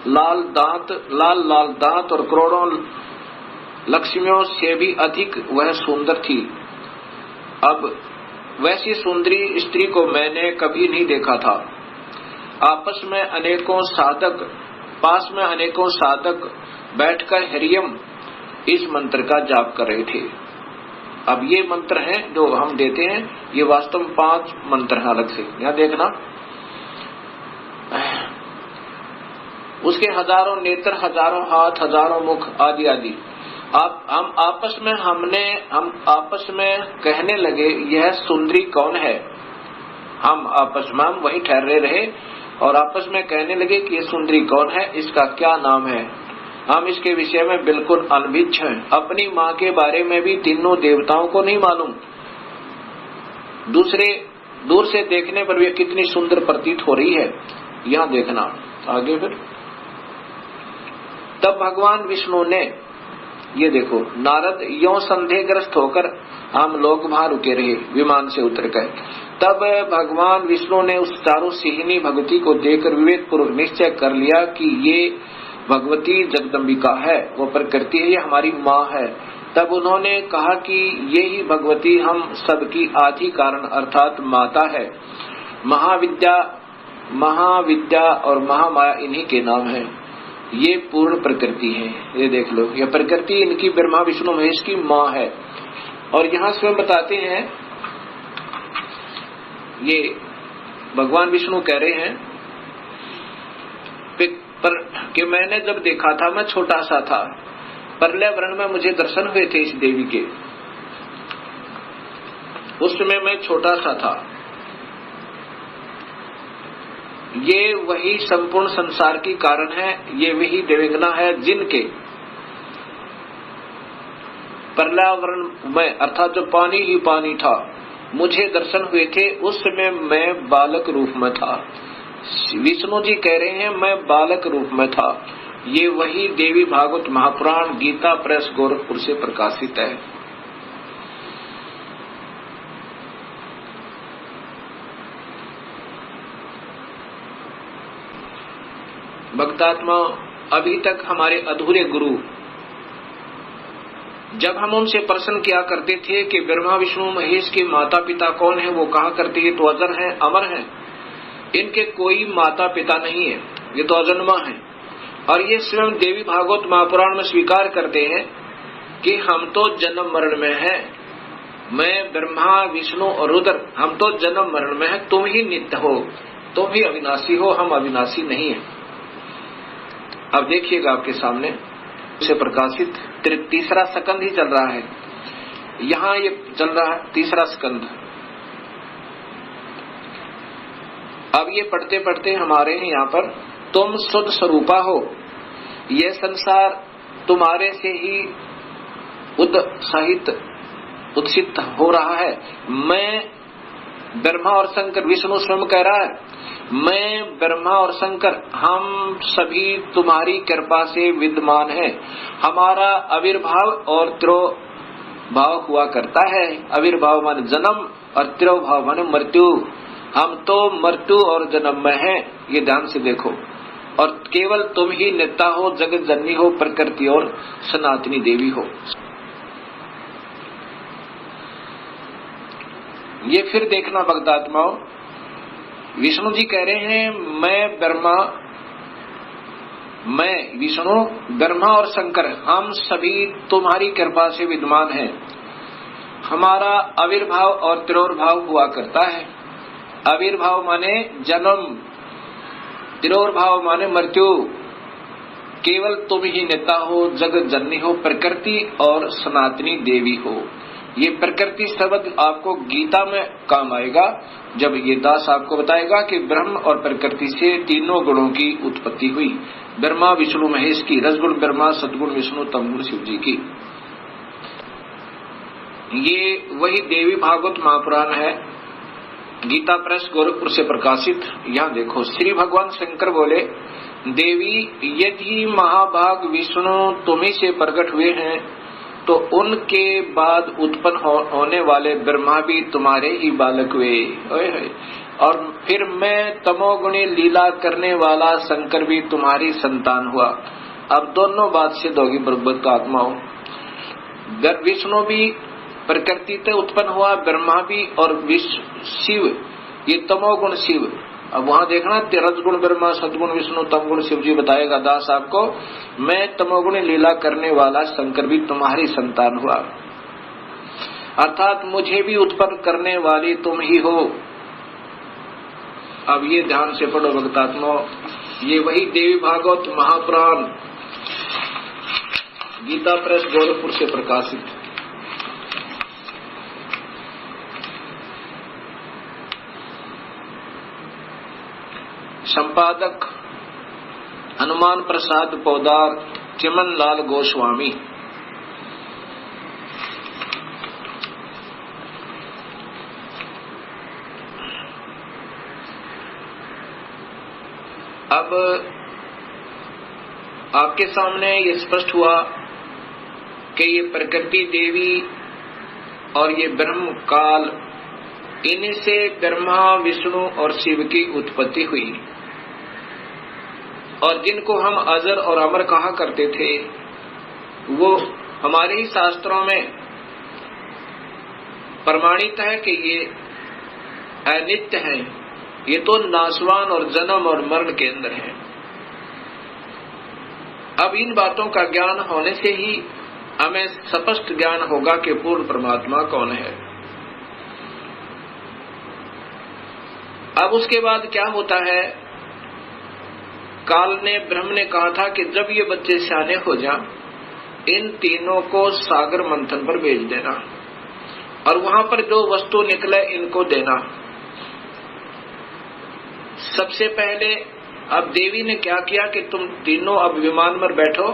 लाल दांत और करोड़ों लक्ष्मियों से भी अधिक वह सुंदर थी। अब वैसी सुंदरी स्त्री को मैंने कभी नहीं देखा था। पास में अनेकों साधक बैठकर हरियम इस मंत्र का जाप कर रहे थे। अब ये मंत्र हैं जो हम देते हैं, ये वास्तव में 5 मंत्र हैं अलग से, यहां देखना। उसके हजारों नेत्र, हजारों हाथ, हजारों मुख आदि आदि। हम आपस में कहने लगे, यह सुंदरी कौन है। हम आपस में वहीं ठहरे रहे और आपस में कहने लगे कि ये सुंदरी कौन है, इसका क्या नाम है। हम इसके विषय में बिल्कुल अनभिज्ञ हैं। अपनी माँ के बारे में भी तीनों देवताओं को नहीं मालूम। दूर से देखने पर भी कितनी सुंदर प्रतीत हो रही है। यहाँ देखना आगे फिर। तब भगवान विष्णु ने, ये देखो, नारद यों संदेहग्रस्त होकर, हम लोग वहां रुके रहे विमान से उतर कर। तब भगवान विष्णु ने उस चारों सिहिनी भगवती को देखकर विवेक पूर्वक निश्चय कर लिया कि ये भगवती जगदम्बिका है, वो प्रकृति है, ये हमारी माँ है। तब उन्होंने कहा कि ये ही भगवती हम सबकी आदि कारण अर्थात माता है। महाविद्या और महामाया इन्हीं के नाम है। ये पूर्ण प्रकृति है। ये देख लो, ये प्रकृति इनकी ब्रह्मा विष्णु महेश की माँ है। और यहाँ स्वयं बताते हैं, ये भगवान विष्णु कह रहे हैं कि मैंने जब देखा था, मैं छोटा सा था, प्रलय वर्ण में मुझे दर्शन हुए थे इस देवी के। उस समय मैं छोटा सा था। ये वही संपूर्ण संसार की कारण है, ये वही देवंगना है जिनके प्रलयावरण में, अर्थात जो पानी ही पानी था, मुझे दर्शन हुए थे। उस समय मैं बालक रूप में था। विष्णु जी कह रहे हैं मैं बालक रूप में था। ये वही देवी भागवत महापुराण गीता प्रेस गोरखपुर से प्रकाशित है। भक्तात्मा, अभी तक हमारे अधूरे गुरु, जब हम उनसे प्रश्न किया करते थे कि ब्रह्मा विष्णु महेश के माता पिता कौन है, वो कहा करते ये तो अजर हैं, अमर हैं, इनके कोई माता पिता नहीं है, ये तो अजन्मा है। और ये स्वयं देवी भागवत महापुराण में स्वीकार करते हैं कि हम तो जन्म मरण में हैं। मैं ब्रह्मा विष्णु और रुद्र, हम तो जन्म मरण में हैं, तुम ही नित्य हो, तुम ही अविनाशी हो, हम अविनाशी नहीं है। अब देखिएगा आपके सामने से प्रकाशित तीसरा स्कंध ही चल रहा है। यहाँ ये चल रहा है तीसरा स्कंध। अब ये पढ़ते पढ़ते हमारे यहाँ पर, तुम शुद्ध स्वरूपा हो, ये संसार तुम्हारे से ही उत्सित हो रहा है। मैं ब्रह्मा और शंकर, विष्णु स्वयं कह रहा है, मैं ब्रह्मा और शंकर हम सभी तुम्हारी कृपा से विद्यमान हैं। हमारा आविर्भाव और तिरोभाव हुआ करता है। आविर्भाव माने जन्म और तिरोभाव माने मृत्यु। हम तो मृत्यु और जन्म में हैं, ये ध्यान से देखो। और केवल तुम ही नेता हो, जगत जननी हो, प्रकृति और सनातनी देवी हो। ये फिर देखना भक्तात्माओं, विष्णु जी कह रहे हैं मैं विष्णु, ब्रह्मा और शंकर हम सभी तुम्हारी कृपा से विद्यमान हैं। हमारा आविर्भाव और तिरोभाव हुआ करता है। आविर्भाव माने जन्म, तिरोभाव माने मृत्यु। केवल तुम ही नेता हो, जगत जननी हो, प्रकृति और सनातनी देवी हो। ये प्रकृति शब्द आपको गीता में काम आएगा, जब ये दास आपको बताएगा कि ब्रह्म और प्रकृति से तीनों गुणों की उत्पत्ति हुई। ब्रह्मा विष्णु महेश की, रजगुण ब्रह्मा, सदगुण विष्णु, तमगुण शिव जी की। ये वही देवी भागवत महापुराण है, गीता प्रेस गोरखपुर से प्रकाशित। यहाँ देखो, श्री भगवान शंकर बोले, देवी यदि महाभाग विष्णु तुम्ही से प्रकट हुए हैं तो उनके बाद उत्पन्न होने वाले ब्रह्मा भी तुम्हारे ही बालक हुए, और फिर मैं तमोगुणी लीला करने वाला शंकर भी तुम्हारी संतान हुआ। अब दोनों बात सिद्ध होगी भगवत का आत्मा हो। विष्णु भी प्रकृति से उत्पन्न हुआ, ब्रह्मा भी, और शिव ये तमोगुण शिव। अब वहां देखना, रजगुण ब्रह्मा, सदगुण विष्णु, तमगुण शिव जी बताएगा दास आपको। मैं तमोगुण लीला करने वाला शंकर भी तुम्हारी संतान हुआ, अर्थात मुझे भी उत्पन्न करने वाली तुम ही हो। अब ये ध्यान से पढ़ो भक्तात्मा, ये वही देवी भागवत महापुराण गीता प्रेस गोरखपुर से प्रकाशित। संपादक हनुमान प्रसाद पौदार, चिमन लाल गोस्वामी। अब आपके सामने ये स्पष्ट हुआ कि ये प्रकृति देवी और ये ब्रह्म काल, इन्हीं से ब्रह्मा विष्णु और शिव की उत्पत्ति हुई। और जिनको हम अजर और अमर कहा करते थे, वो हमारे ही शास्त्रों में प्रमाणित है कि ये अनित्य है, ये तो नाशवान और जन्म और मरण के अंदर है। अब इन बातों का ज्ञान होने से ही हमें स्पष्ट ज्ञान होगा कि पूर्ण परमात्मा कौन है। अब उसके बाद क्या होता है, काल ने, ब्रह्म ने कहा था कि जब ये बच्चे सियाने हो जाएं, इन तीनों को सागर मंथन पर भेज देना और वहां पर जो वस्तु निकले इनको देना। सबसे पहले अब देवी ने क्या किया कि तुम तीनों अब विमान पर बैठो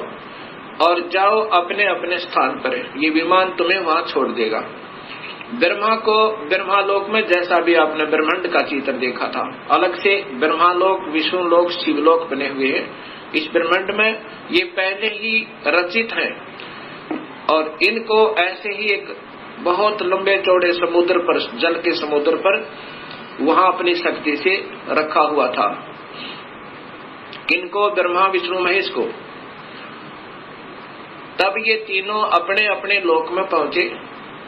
और जाओ अपने अपने स्थान पर, ये विमान तुम्हें वहां छोड़ देगा। ब्रह्मा को ब्रह्मालोक में, जैसा भी आपने ब्रह्मांड का चित्र देखा था, अलग से ब्रह्मालोक, विष्णुलोक, शिवलोक बने हुए हैं। इस ब्रह्मांड में ये पहले ही रचित हैं और इनको ऐसे ही एक बहुत लंबे चौड़े समुद्र पर, जल के समुद्र पर, वहां अपनी शक्ति से रखा हुआ था। किनको? ब्रह्मा विष्णु महेश को। तब ये तीनों अपने अपने लोक में पहुंचे।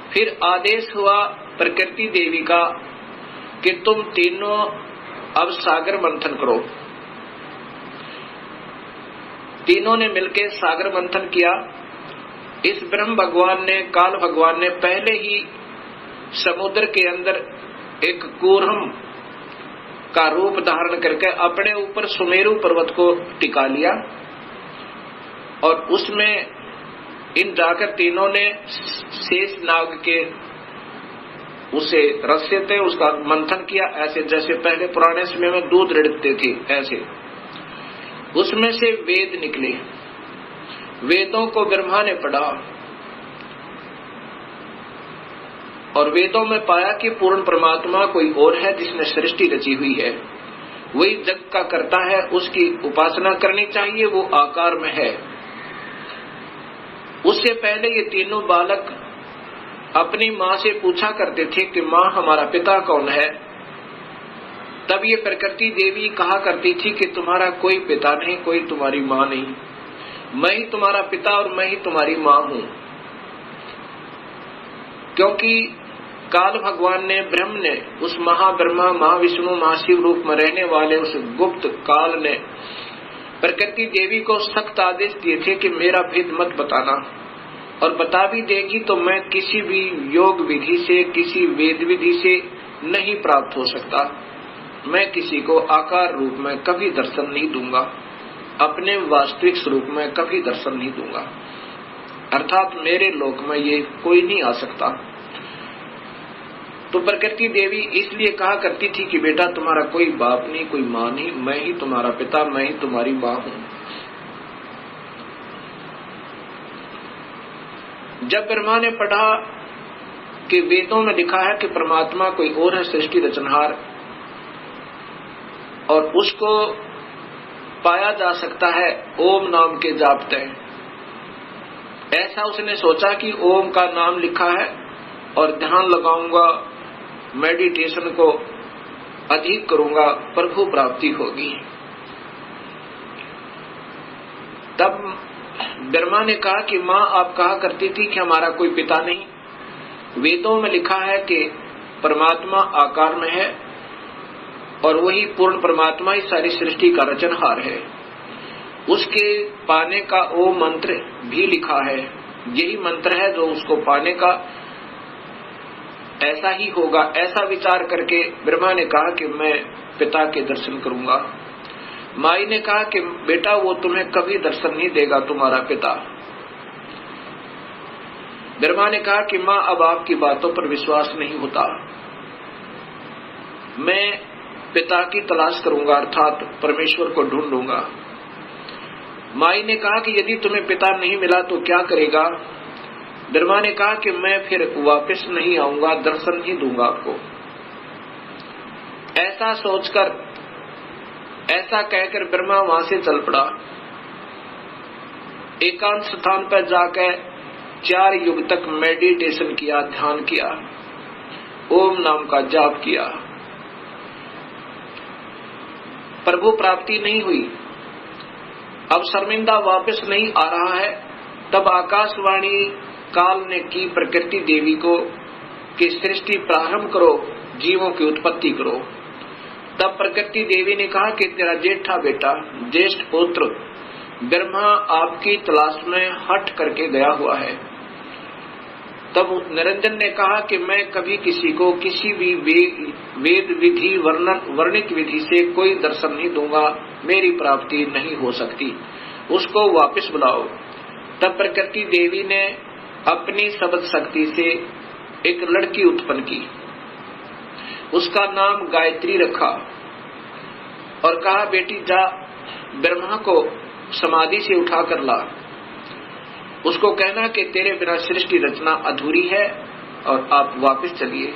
फिर आदेश हुआ प्रकृति देवी का कि तुम तीनों अब सागर मंथन करो। तीनों ने मिलकर सागर मंथन किया। इस ब्रह्म भगवान ने, काल भगवान ने पहले ही समुद्र के अंदर एक कूर्म का रूप धारण करके अपने ऊपर सुमेरु पर्वत को टिका लिया और उसमें इन जाकर तीनों ने शेष नाग के उसे रस्से थे उसका मंथन किया, ऐसे जैसे पहले पुराने समय में दूध रिड़कते थे ऐसे। उसमें से वेद निकले। वेदों को ब्रह्मा ने पढ़ा और वेदों में पाया कि पूर्ण परमात्मा कोई और है जिसने सृष्टि रची हुई है, वही जग का करता है, उसकी उपासना करनी चाहिए, वो आकार में है। उससे पहले ये तीनों बालक अपनी माँ से पूछा करते थे कि माँ हमारा पिता कौन है। तब ये प्रकृति देवी कहा करती थी कि तुम्हारा कोई पिता नहीं, कोई तुम्हारी माँ नहीं, मैं ही तुम्हारा पिता और मैं ही तुम्हारी माँ हूँ। क्योंकि काल भगवान ने, ब्रह्म ने, उस महाब्रह्मा, महाविष्णु, महाशिव रूप में रहने वाले उस गुप्त काल ने प्रकृति देवी को सख्त आदेश दिए थे कि मेरा भेद मत बताना, और बता भी देगी तो मैं किसी भी योग विधि से, किसी वेद विधि से नहीं प्राप्त हो सकता। मैं किसी को आकार रूप में कभी दर्शन नहीं दूंगा, अपने वास्तविक स्वरूप में कभी दर्शन नहीं दूंगा, अर्थात मेरे लोक में ये कोई नहीं आ सकता। तो प्रकृति देवी इसलिए कहा करती थी कि बेटा तुम्हारा कोई बाप नहीं, कोई माँ नहीं, मैं ही तुम्हारा पिता, मैं ही तुम्हारी माँ हूँ। जब ब्रह्मा ने पढ़ा कि वेदों में लिखा है कि परमात्मा कोई और है, सृष्टि रचनहार, और उसको पाया जा सकता है ओम नाम के जाप से। ऐसा उसने सोचा कि ओम का नाम लिखा है और ध्यान लगाऊंगा, मेडिटेशन को अधिक करूंगा, प्रभु प्राप्ति होगी। तब ब्रह्मा ने कहा कि माँ आप कहा करती थी कि हमारा कोई पिता नहीं, वेदों में लिखा है कि परमात्मा आकार में है और वही पूर्ण परमात्मा ही सारी सृष्टि का रचनहार है। उसके पाने का वो मंत्र भी लिखा है, यही मंत्र है जो उसको पाने का ऐसा ही होगा। ऐसा विचार करके ब्रह्मा ने कहा कि मैं पिता के दर्शन करूंगा। माई ने कहा कि बेटा वो तुम्हें कभी दर्शन नहीं देगा तुम्हारा पिता। ब्रह्मा ने कहा कि माँ अब आपकी बातों पर विश्वास नहीं होता, मैं पिता की तलाश करूंगा, अर्थात परमेश्वर को ढूंढूंगा। माई ने कहा कि यदि तुम्हें पिता नहीं मिला तो क्या करेगा? ब्रह्मा ने कहा कि मैं फिर वापस नहीं आऊंगा, दर्शन ही दूंगा आपको। ऐसा सोचकर, ऐसा कहकर ब्रह्मा वहां से चल पड़ा। एकांत स्थान पर जाकर 4 युग तक मेडिटेशन किया, ध्यान किया, ओम नाम का जाप किया। प्रभु प्राप्ति नहीं हुई। अब शर्मिंदा वापस नहीं आ रहा है। तब आकाशवाणी काल ने की प्रकृति देवी को कि सृष्टि प्रारंभ करो, जीवों की उत्पत्ति करो। तब प्रकृति देवी ने कहा कि तेरा जेठा बेटा, ज्येष्ठ पुत्र ब्रह्मा आपकी तलाश में हट करके गया हुआ है। तब निरंजन ने कहा कि मैं कभी किसी को किसी भी वेद विधि वर्णित विधि से कोई दर्शन नहीं दूंगा, मेरी प्राप्ति नहीं हो सकती, उसको वापस बुलाओ। तब प्रकृति देवी ने अपनी शब्द शक्ति से एक लड़की उत्पन्न की, उसका नाम गायत्री रखा और कहा बेटी जा ब्रह्मा को समाधि से उठा कर ला, उसको कहना कि तेरे बिना सृष्टि रचना अधूरी है और आप वापस चलिए।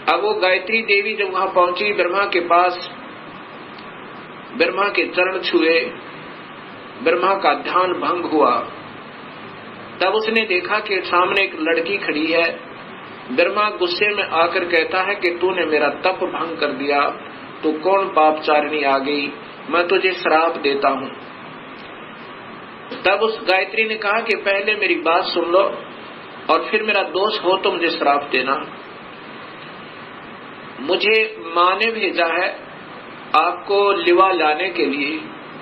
अब वो गायत्री देवी जब वहां पहुंची ब्रह्मा के पास, ब्रह्मा के चरण छुए, ब्रह्मा का ध्यान भंग हुआ। तब उसने देखा कि सामने एक लड़की खड़ी है। ब्रह्मा गुस्से में आकर कहता है कि तूने मेरा तप भंग कर दिया, तू कौन पापचारिणी आ गई, मैं तुझे श्राप देता हूं। तब उस गायत्री ने कहा कि पहले मेरी बात सुन लो और फिर मेरा दोष हो तो मुझे श्राप देना। मुझे माँ ने भेजा है आपको लिवा लाने के लिए,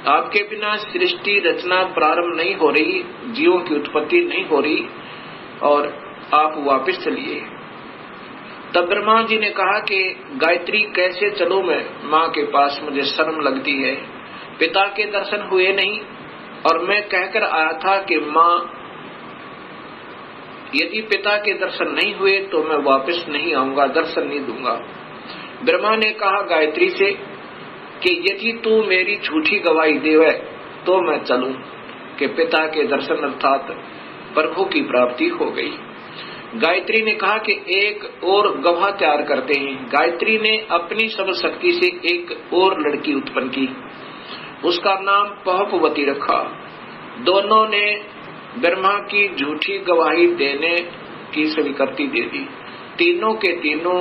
आपके बिना सृष्टि रचना प्रारंभ नहीं हो रही, जीवों की उत्पत्ति नहीं हो रही और आप वापस चलिए। तब ब्रह्मा जी ने कहा कि गायत्री कैसे चलूं मैं माँ के पास, मुझे शर्म लगती है, पिता के दर्शन हुए नहीं और मैं कहकर आया था कि माँ यदि पिता के दर्शन नहीं हुए तो मैं वापस नहीं आऊंगा, दर्शन नहीं दूंगा। ब्रह्मा ने कहा गायत्री से कि यदि तू मेरी झूठी गवाही देवे तो मैं चलूं कि पिता के दर्शन अर्थात प्रभु की प्राप्ति हो गई। गायत्री ने कहा कि एक और गवाह तैयार करते हैं। गायत्री ने अपनी सब शक्ति से एक और लड़की उत्पन्न की, उसका नाम पहपवती रखा। दोनों ने ब्रह्मा की झूठी गवाही देने की स्वीकृति दे दी। तीनों के तीनों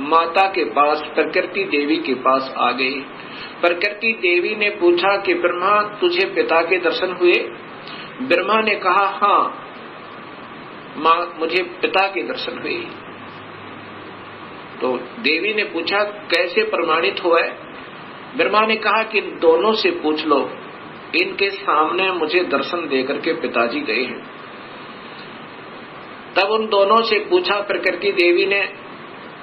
माता के पास, प्रकृति देवी के पास आ गए। प्रकृति देवी ने पूछा कि ब्रह्मा तुझे पिता के दर्शन हुए? ब्रह्मा ने कहा हाँ माँ मुझे पिता के दर्शन हुए। तो देवी ने पूछा कैसे प्रमाणित हुआ है? ब्रह्मा ने कहा कि दोनों से पूछ लो, इनके सामने मुझे दर्शन देकर के पिताजी गए हैं। तब उन दोनों से पूछा, प्रकृति देवी ने,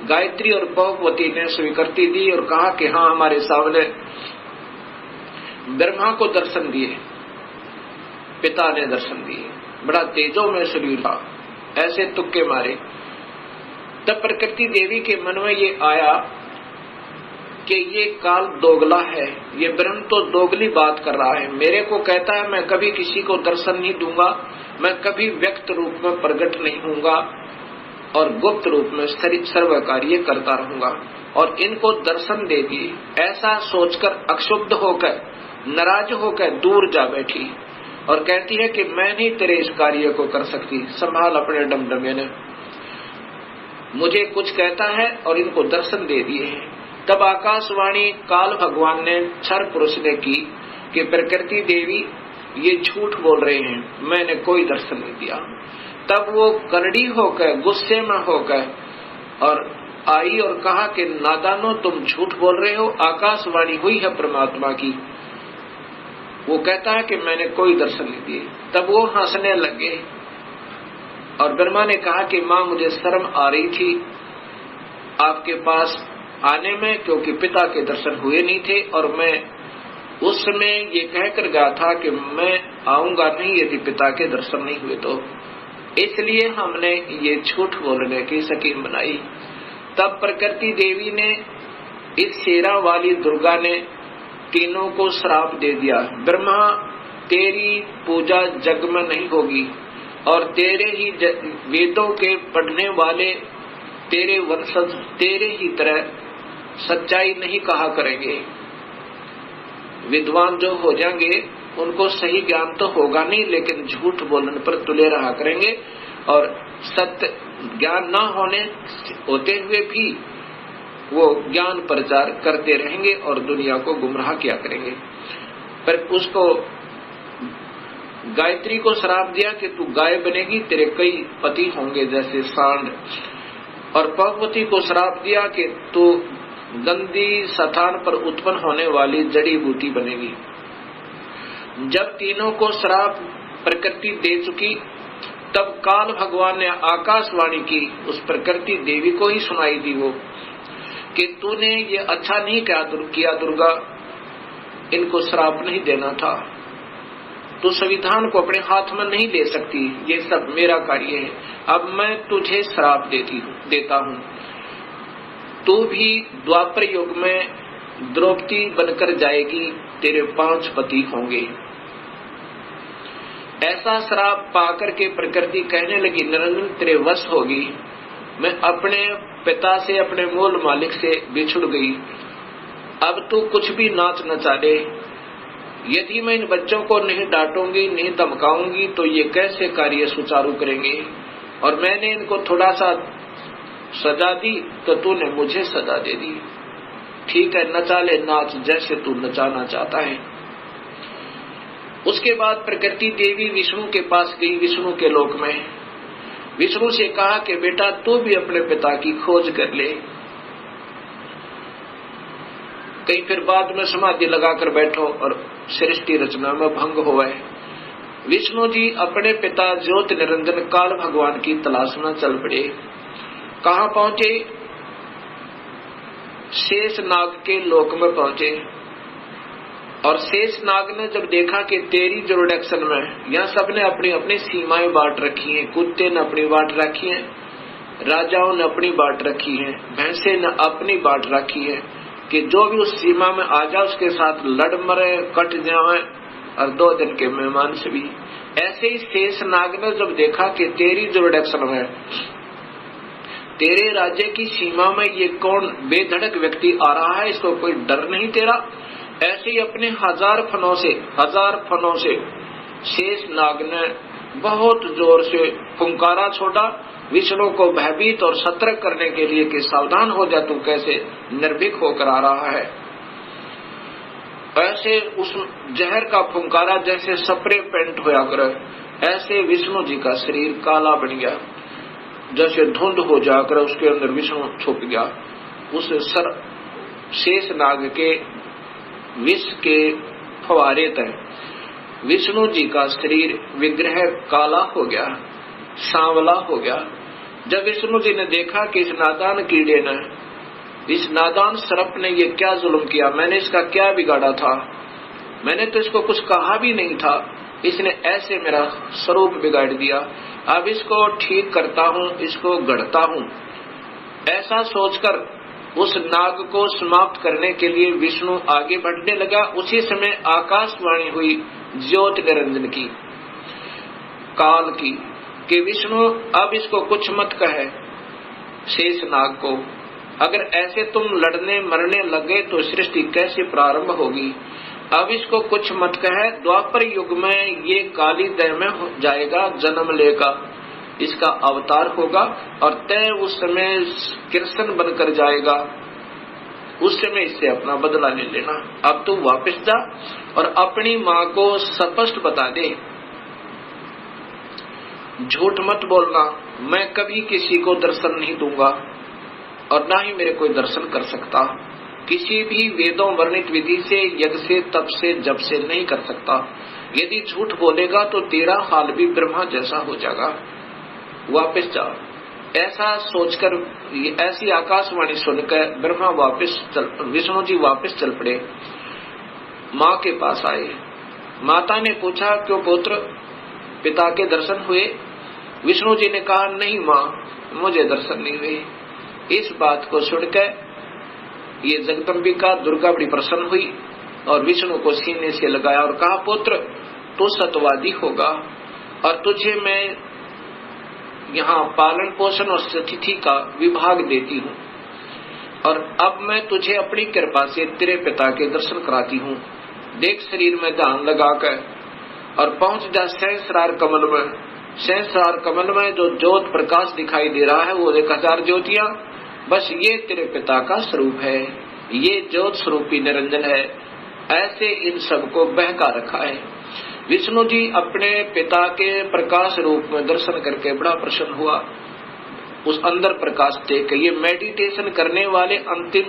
गायत्री और पहपवती ने स्वीकृति दी और कहा कि हाँ हमारे सामने ब्रह्मा को दर्शन दिए, पिता ने दर्शन दिए, बड़ा तेजो में शरीर था, ऐसे तुक्के मारे। तब प्रकृति देवी के मन में ये आया कि ये काल दोगला है, ये ब्रह्म तो दोगली बात कर रहा है। मेरे को कहता है मैं कभी किसी को दर्शन नहीं दूंगा, मैं कभी व्यक्त रूप में प्रकट नहीं होऊंगा, और गुप्त रूप में सर्व कार्य करता रहूंगा और इनको दर्शन दे दिए। ऐसा सोचकर अक्षुब्ध होकर, नाराज होकर दूर जा बैठी और कहती है कि मैं नहीं तेरे इस कार्य को कर सकती, संभाल अपने डमडमे ने। मुझे कुछ कहता है और इनको दर्शन दे दिए हैं। तब आकाशवाणी काल भगवान ने क्षर पुरुष ने की कि प्रकृति देवी ये झूठ बोल रहे हैं, मैंने कोई दर्शन नहीं दिया। तब वो करड़ी होकर, गुस्से में होकर और आई और कहा कि नादानो, तुम झूठ बोल रहे हो, आकाशवाणी हुई है परमात्मा की। वो कहता है कि मैंने कोई दर्शन नहीं दिए। तब वो हंसने लगे और ब्रह्मा ने कहा कि माँ, मुझे शर्म आ रही थी आपके पास आने में, क्योंकि पिता के दर्शन हुए नहीं थे और मैं उस समय ये कहकर गया था कि मैं आऊंगा नहीं यदि पिता के दर्शन नहीं हुए तो, इसलिए हमने ये झूठ बोलने की स्कीम बनाई। तब प्रकृति देवी ने, इस शेरा वाली दुर्गा ने तीनों को श्राप दे दिया, ब्रह्मा तेरी पूजा जग में नहीं होगी और तेरे ही वेदों के पढ़ने वाले तेरे वंशज तेरे ही तरह सच्चाई नहीं कहा करेंगे। विद्वान जो हो जाएंगे उनको सही ज्ञान तो होगा नहीं, लेकिन झूठ बोलने पर तुले रहा करेंगे और सत्य ज्ञान न होते हुए भी वो ज्ञान प्रचार करते रहेंगे और दुनिया को गुमराह किया करेंगे। पर उसको गायत्री को श्राप दिया कि तू गाय बनेगी, तेरे कई पति होंगे जैसे सांड, और पार्वती को श्राप दिया कि तू गंदी स्थान पर उत्पन्न होने वाली जड़ी बूटी बनेगी। जब तीनों को श्राप प्रकृति दे चुकी, तब काल भगवान ने आकाशवाणी की उस प्रकृति देवी को ही सुनाई दी वो कि तूने ये अच्छा नहीं किया दुर्गा, इनको श्राप नहीं देना था, तू संविधान को अपने हाथ में नहीं ले सकती, ये सब मेरा कार्य है, अब मैं तुझे श्राप देता हूँ। तू भी द्वापर युग में द्रौपदी बनकर जाएगी, तेरे 5 पति होंगे। ऐसा श्राप पाकर के प्रकृति कहने लगी, निरंजन तेरे वश होगी, मैं अपने पिता से, अपने मूल मालिक से बिछुड़ गई, अब तू कुछ भी नाच नचा दे, यदि मैं इन बच्चों को नहीं डांटूंगी, नहीं धमकाऊंगी तो ये कैसे कार्य सुचारू करेंगे, और मैंने इनको थोड़ा सा सजा दी तो तूने मुझे सजा दे दी, ठीक है नचा ले नाच जैसे तू नचाना चाहता है। उसके बाद प्रकृति देवी विष्णु के पास गई, विष्णु के लोक में विष्णु से कहा कि बेटा तू भी अपने पिता की खोज कर ले, कहीं फिर बाद में समाधि लगाकर बैठो और सृष्टि रचना में भंग होवे। विष्णु जी अपने पिता ज्योति निरंजन काल भगवान की तलाश में चल पड़े। कहाँ पहुंचे? शेष नाग के लोक में पहुंचे और शेष नाग ने जब देखा कि तेरी जुरिडिक्शन में यहाँ सबने अपनी अपनी सीमाएं बांट रखी हैं, कुत्ते ने अपनी बांट रखी है, राजाओं ने अपनी बांट रखी है, भैंसे ने अपनी बांट रखी है कि जो भी उस सीमा में आ जाए उसके साथ लड़ मरे कट जाए और 2 दिन के मेहमान से भी। ऐसे ही शेष नाग ने जब देखा कि तेरी जुरिडिक्शन में, तेरे राज्य की सीमा में ये कौन बेधड़क व्यक्ति आ रहा है, इसको कोई डर नहीं तेरा, ऐसे ही अपने 1000 फनों से शेष नाग ने बहुत जोर से फुंकारा छोड़ा, विष्णु को भयभीत और सतर्क करने के लिए कि सावधान हो जा, तू कैसे निर्भीक होकर आ रहा है। ऐसे उस जहर का फुंकारा जैसे स्प्रे पेंट होया करे, ऐसे विष्णु जी का शरीर काला बन गया, जैसे धुंध हो जाकर उसके अंदर विष्णु छुप गया। उस शेष नाग के विष के फवारे तक विष्णु जी का शरीर विग्रह काला हो गया, सांवला हो गया। जब विष्णु जी ने देखा कि इस नादान कीड़े ने, इस नादान सर्प ने ये क्या जुल्म किया, मैंने इसका क्या बिगाड़ा था, मैंने तो इसको कुछ कहा भी नहीं था, इसने ऐसे मेरा स्वरूप बिगाड़ दिया, अब इसको ठीक करता हूँ, इसको गढ़ता हूँ। ऐसा सोचकर उस नाग को समाप्त करने के लिए विष्णु आगे बढ़ने लगा। उसी समय आकाशवाणी हुई ज्योति निरंजन की, काल की, कि विष्णु अब इसको कुछ मत कहे, शेषनाग को। अगर ऐसे तुम लड़ने मरने लगे तो सृष्टि कैसे प्रारंभ होगी। अब इसको कुछ मत कहे, द्वापर युग में ये काली देह में हो जाएगा, जन्म लेगा, इसका अवतार होगा और तय उस समय कृष्ण बनकर जाएगा, उस समय इससे अपना बदला ले लेना। अब तू वापस जा और अपनी माँ को स्पष्ट बता दे, झूठ मत बोलना, मैं कभी किसी को दर्शन नहीं दूंगा और ना ही मेरे कोई दर्शन कर सकता, किसी भी वेदों वर्णित विधि से, यज्ञ से, तप से, जप से नहीं कर सकता। यदि झूठ बोलेगा तो तेरा हाल भी ब्रह्मा जैसा हो जाएगा, वापस जा। ऐसा सोचकर, ऐसी आकाशवाणी सुनकर ब्रह्मा विष्णु जी वापस चल पड़े, माँ के पास आए। माता ने पूछा, क्यों पुत्र, पिता के दर्शन हुए? विष्णु जी ने कहा, नहीं माँ, मुझे दर्शन नहीं हुए। इस बात को सुनकर ये जगदम्बिका दुर्गा बड़ी प्रसन्न हुई और विष्णु को सीने से लगाया और कहा, पुत्र तू सत्यवादी होगा और तुझे मैं यहाँ पालन पोषण और सतिथि का विभाग देती हूँ और अब मैं तुझे अपनी कृपा से तेरे पिता के दर्शन कराती हूँ। देख शरीर में ध्यान लगाकर और पहुंच जा सहस्रार कमल में। सहस्रार कमल में जो ज्योत प्रकाश दिखाई दे रहा है वो 1000 ज्योतियां, बस ये तेरे पिता का स्वरूप है, ये ज्योत स्वरूपी निरंजन है। ऐसे इन सबको बहका रखा है। विष्णु जी अपने पिता के प्रकाश रूप में दर्शन करके बड़ा प्रसन्न हुआ, उस अंदर प्रकाश देख। ये मेडिटेशन करने वाले अंतिम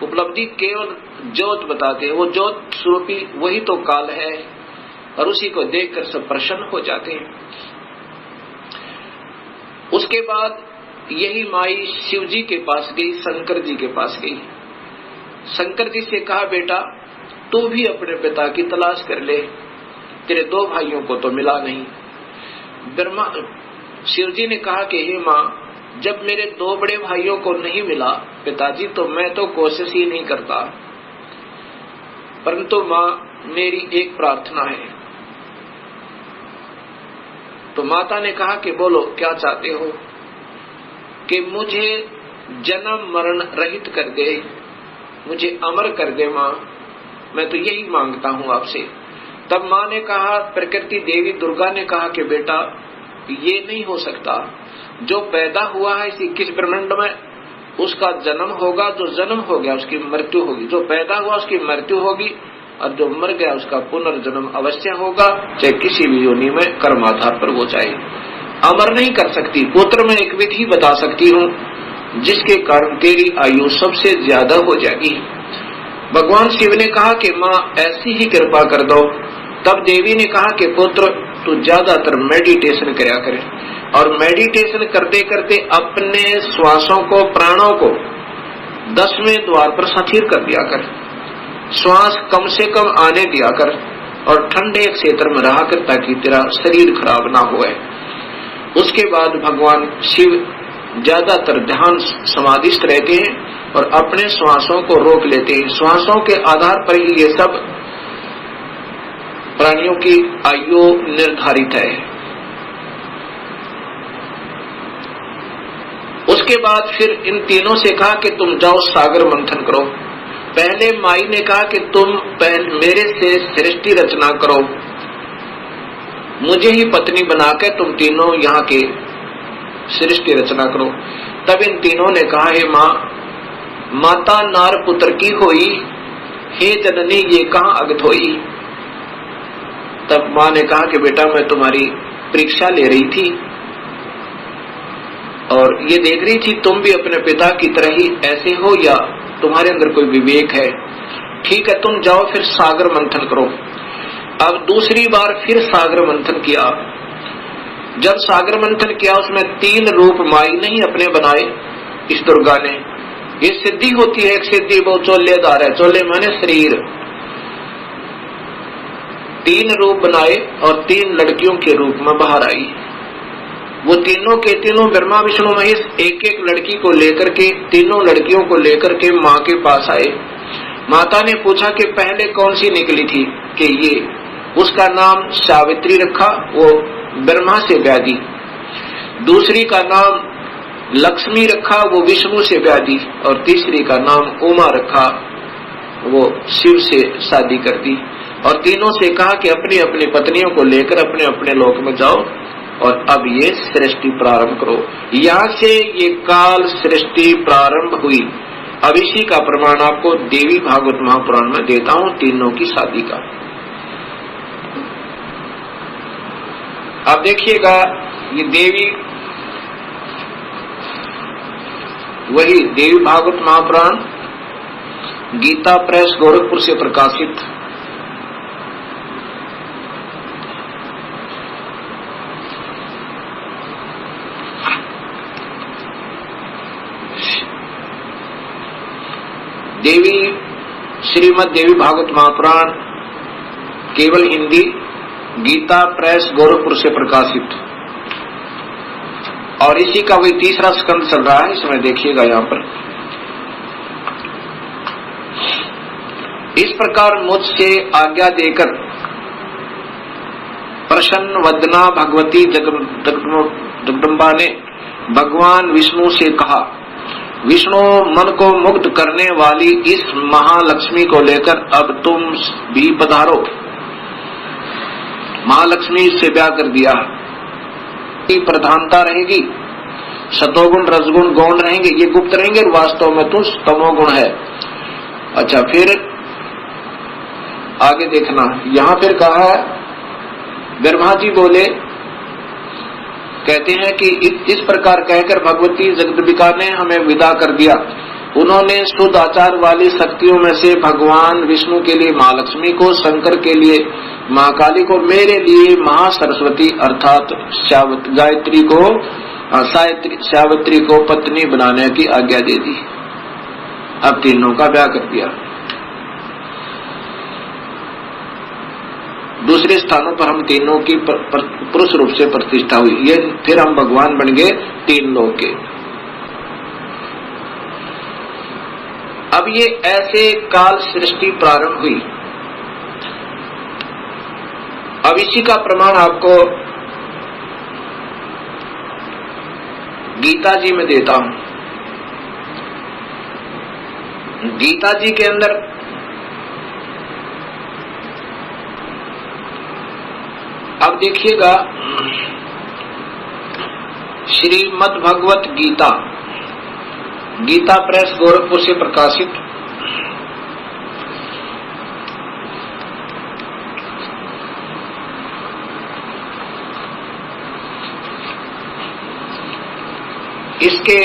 उपलब्धि केवल ज्योत बताते हैं, वो ज्योत स्वरूपी वही तो काल है और उसी को देखकर सब प्रसन्न हो जाते हैं। उसके बाद यही माई शिव जी के पास गई, शंकर जी के पास गई। शंकर जी से कहा, बेटा तू भी अपने पिता की तलाश कर ले, तेरे 2 भाइयों को तो मिला नहीं। ब्रह्मा शिव जी ने कहा कि हे माँ, जब मेरे 2 बड़े भाइयों को नहीं मिला पिताजी, तो मैं तो कोशिश ही नहीं करता, परंतु माँ मेरी एक प्रार्थना है। तो माता ने कहा कि बोलो क्या चाहते हो? कि मुझे जन्म मरण रहित कर दे, मुझे अमर कर दे माँ, मैं तो यही मांगता हूँ आपसे। तब माँ ने कहा, प्रकृति देवी दुर्गा ने कहा कि बेटा ये नहीं हो सकता, जो पैदा हुआ है इस 21 ब्रह्मांड में उसका जन्म होगा, जो जन्म हो गया उसकी मृत्यु होगी, जो पैदा हुआ उसकी मृत्यु होगी और जो मर गया उसका पुनर्जन्म अवश्य होगा, चाहे किसी भी योनि में कर्म आधार पर वो चाहे। अमर नहीं कर सकती। पुत्र में एक विधि बता सकती हूँ जिसके कारण तेरी आयु सबसे ज्यादा हो जाएगी। भगवान शिव ने कहा कि माँ ऐसी ही कृपा कर दो। तब देवी ने कहा कि पुत्र तू ज्यादातर मेडिटेशन करया करे और मेडिटेशन करते करते अपने श्वासों को, प्राणों को 10वें द्वार पर स्थिर कर दिया कर, श्वास कम से कम आने दिया कर और ठंडे क्षेत्र में रहा कर ताकि तेरा शरीर खराब ना होए। उसके बाद भगवान शिव ज्यादातर ध्यान समाधिस्थ रहते हैं और अपने श्वासों को रोक लेते हैं। श्वासों के आधार पर ही ये सब प्राणियों की आयु निर्धारित है। उसके बाद फिर इन तीनों से कहा कि तुम जाओ सागर मंथन करो। पहले माई ने कहा कि तुम मेरे से सृष्टि रचना करो, मुझे ही पत्नी बनाकर तुम तीनों यहाँ के सृष्टि रचना करो। तब इन तीनों ने कहा, हे माँ, माता नार पुत्र की होई, हे जननी ये कहाँ अगत होई। तब माँ ने कहा कि बेटा मैं तुम्हारी परीक्षा ले रही थी और ये देख रही थी तुम भी अपने पिता की तरह ही ऐसे हो या तुम्हारे अंदर कोई विवेक है। ठीक है, तुम जाओ फिर सागर मंथन करो। अब दूसरी बार फिर सागर मंथन किया। जब सागर मंथन किया उसमें 3 रूप माई नहीं अपने बनाए इस दुर्गा ने। ये सिद्धि होती है, एक सिद्धि वो चोलेदार है, चोले माने शरीर। 3 रूप बनाए और 3 लड़कियों के रूप में बाहर आई। वो तीनों के तीनों ब्रह्मा विष्णु महेश एक एक लड़की को लेकर के, तीनों लड़कियों को लेकर के माँ के पास आए। माता ने पूछा कि पहले कौन सी निकली थी? कि ये, उसका नाम सावित्री रखा, वो ब्रह्मा से ब्याधी। दूसरी का नाम लक्ष्मी रखा वो विष्णु से ब्याह दी, और तीसरी का नाम उमा रखा वो शिव से शादी कर दी, और तीनों से कहा कि अपनी अपनी पत्नियों को लेकर अपने अपने लोक में जाओ और अब ये सृष्टि प्रारंभ करो। यहाँ से ये काल सृष्टि प्रारंभ हुई। अब इसी का प्रमाण आपको देवी भागवत महापुराण में देता हूं, तीनों की शादी का। आप देखिएगा ये देवी, वही देवी भागवत महापुराण गीता प्रेस गोरखपुर से प्रकाशित। देवी श्रीमद देवी भागवत महापुराण केवल हिंदी, गीता प्रेस गोरखपुर से प्रकाशित, और इसी का वही तीसरा स्कंद चल रहा है। इसमें देखिएगा यहाँ पर, इस प्रकार मुझसे आज्ञा देकर प्रसन्न वदना भगवती जगदम्बा ने भगवान विष्णु से कहा, विष्णु मन को मुग्ध करने वाली इस महालक्ष्मी को लेकर अब तुम भी पधारो। महालक्ष्मी से ब्याह कर दिया, प्रधानता रहेगी, सतोगुण रजगुण गौण रहेंगे, ये गुप्त रहेंगे, वास्तव में तो तमोगुण है। अच्छा, फिर आगे देखना, यहाँ फिर कहा है, ब्रह्मा जी बोले, कहते हैं कि इस प्रकार कहकर भगवती जगदम्बिका ने हमें विदा कर दिया। उन्होंने शुद्ध आचार वाली शक्तियों में से भगवान विष्णु के लिए महालक्ष्मी को, शंकर के लिए महाकाली को, मेरे लिए महासरस्वती अर्थात सावित्री को पत्नी बनाने की आज्ञा दे दी। अब तीनों का ब्याह कर दिया। दूसरे स्थानों पर हम तीनों की पुरुष रूप से प्रतिष्ठा हुई, ये फिर हम भगवान बन गए तीन लोग के। अब ये ऐसे काल सृष्टि प्रारंभ हुई। अब इसी का प्रमाण आपको गीता जी में देता हूं। गीता जी के अंदर अब देखिएगा, श्रीमद् भगवत गीता, गीता प्रेस गोरखपुर से प्रकाशित, इसके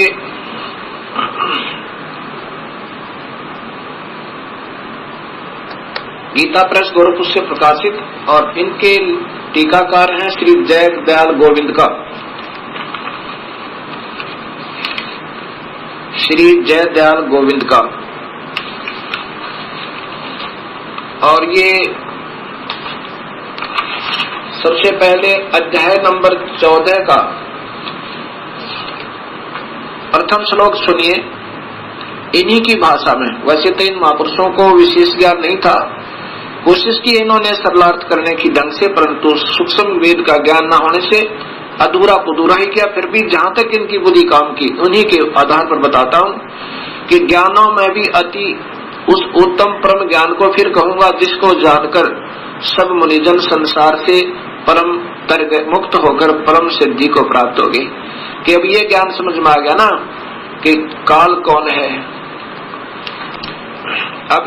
गीता प्रेस गोरखपुर से प्रकाशित, और इनके टीकाकार हैं श्री जय दयाल गोविंद का, श्री जय दयाल गोविंद का। और ये सबसे पहले अध्याय नंबर 14 का प्रथम श्लोक सुनिए, इन्हीं की भाषा में। वैसे तो इन महापुरुषों को विशेष ज्ञान नहीं था, कोशिश की इन्होंने सरलार्थ करने की ढंग से, परंतु सूक्ष्म वेद का ज्ञान न होने से अधूरा कुधूरा ही किया। फिर भी जहां तक इनकी बुद्धि काम की, उन्हीं के आधार पर बताता हूं कि ज्ञानों में भी अति उस उत्तम परम ज्ञान को फिर कहूंगा, जिसको जानकर सब मुनिजन संसार से परम मुक्त होकर परम सिद्धि को प्राप्त हो गई। कि अब ये ज्ञान समझ में आ गया ना कि काल कौन है। अब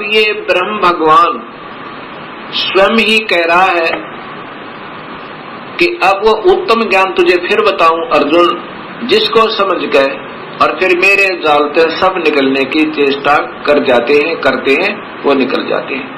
ये ब्रह्म भगवान स्वयं ही कह रहा है कि अब वो उत्तम ज्ञान तुझे फिर बताऊं अर्जुन, जिसको समझ गए और फिर मेरे जाल से सब निकलने की चेष्टा कर जाते हैं, करते हैं, वो निकल जाते हैं।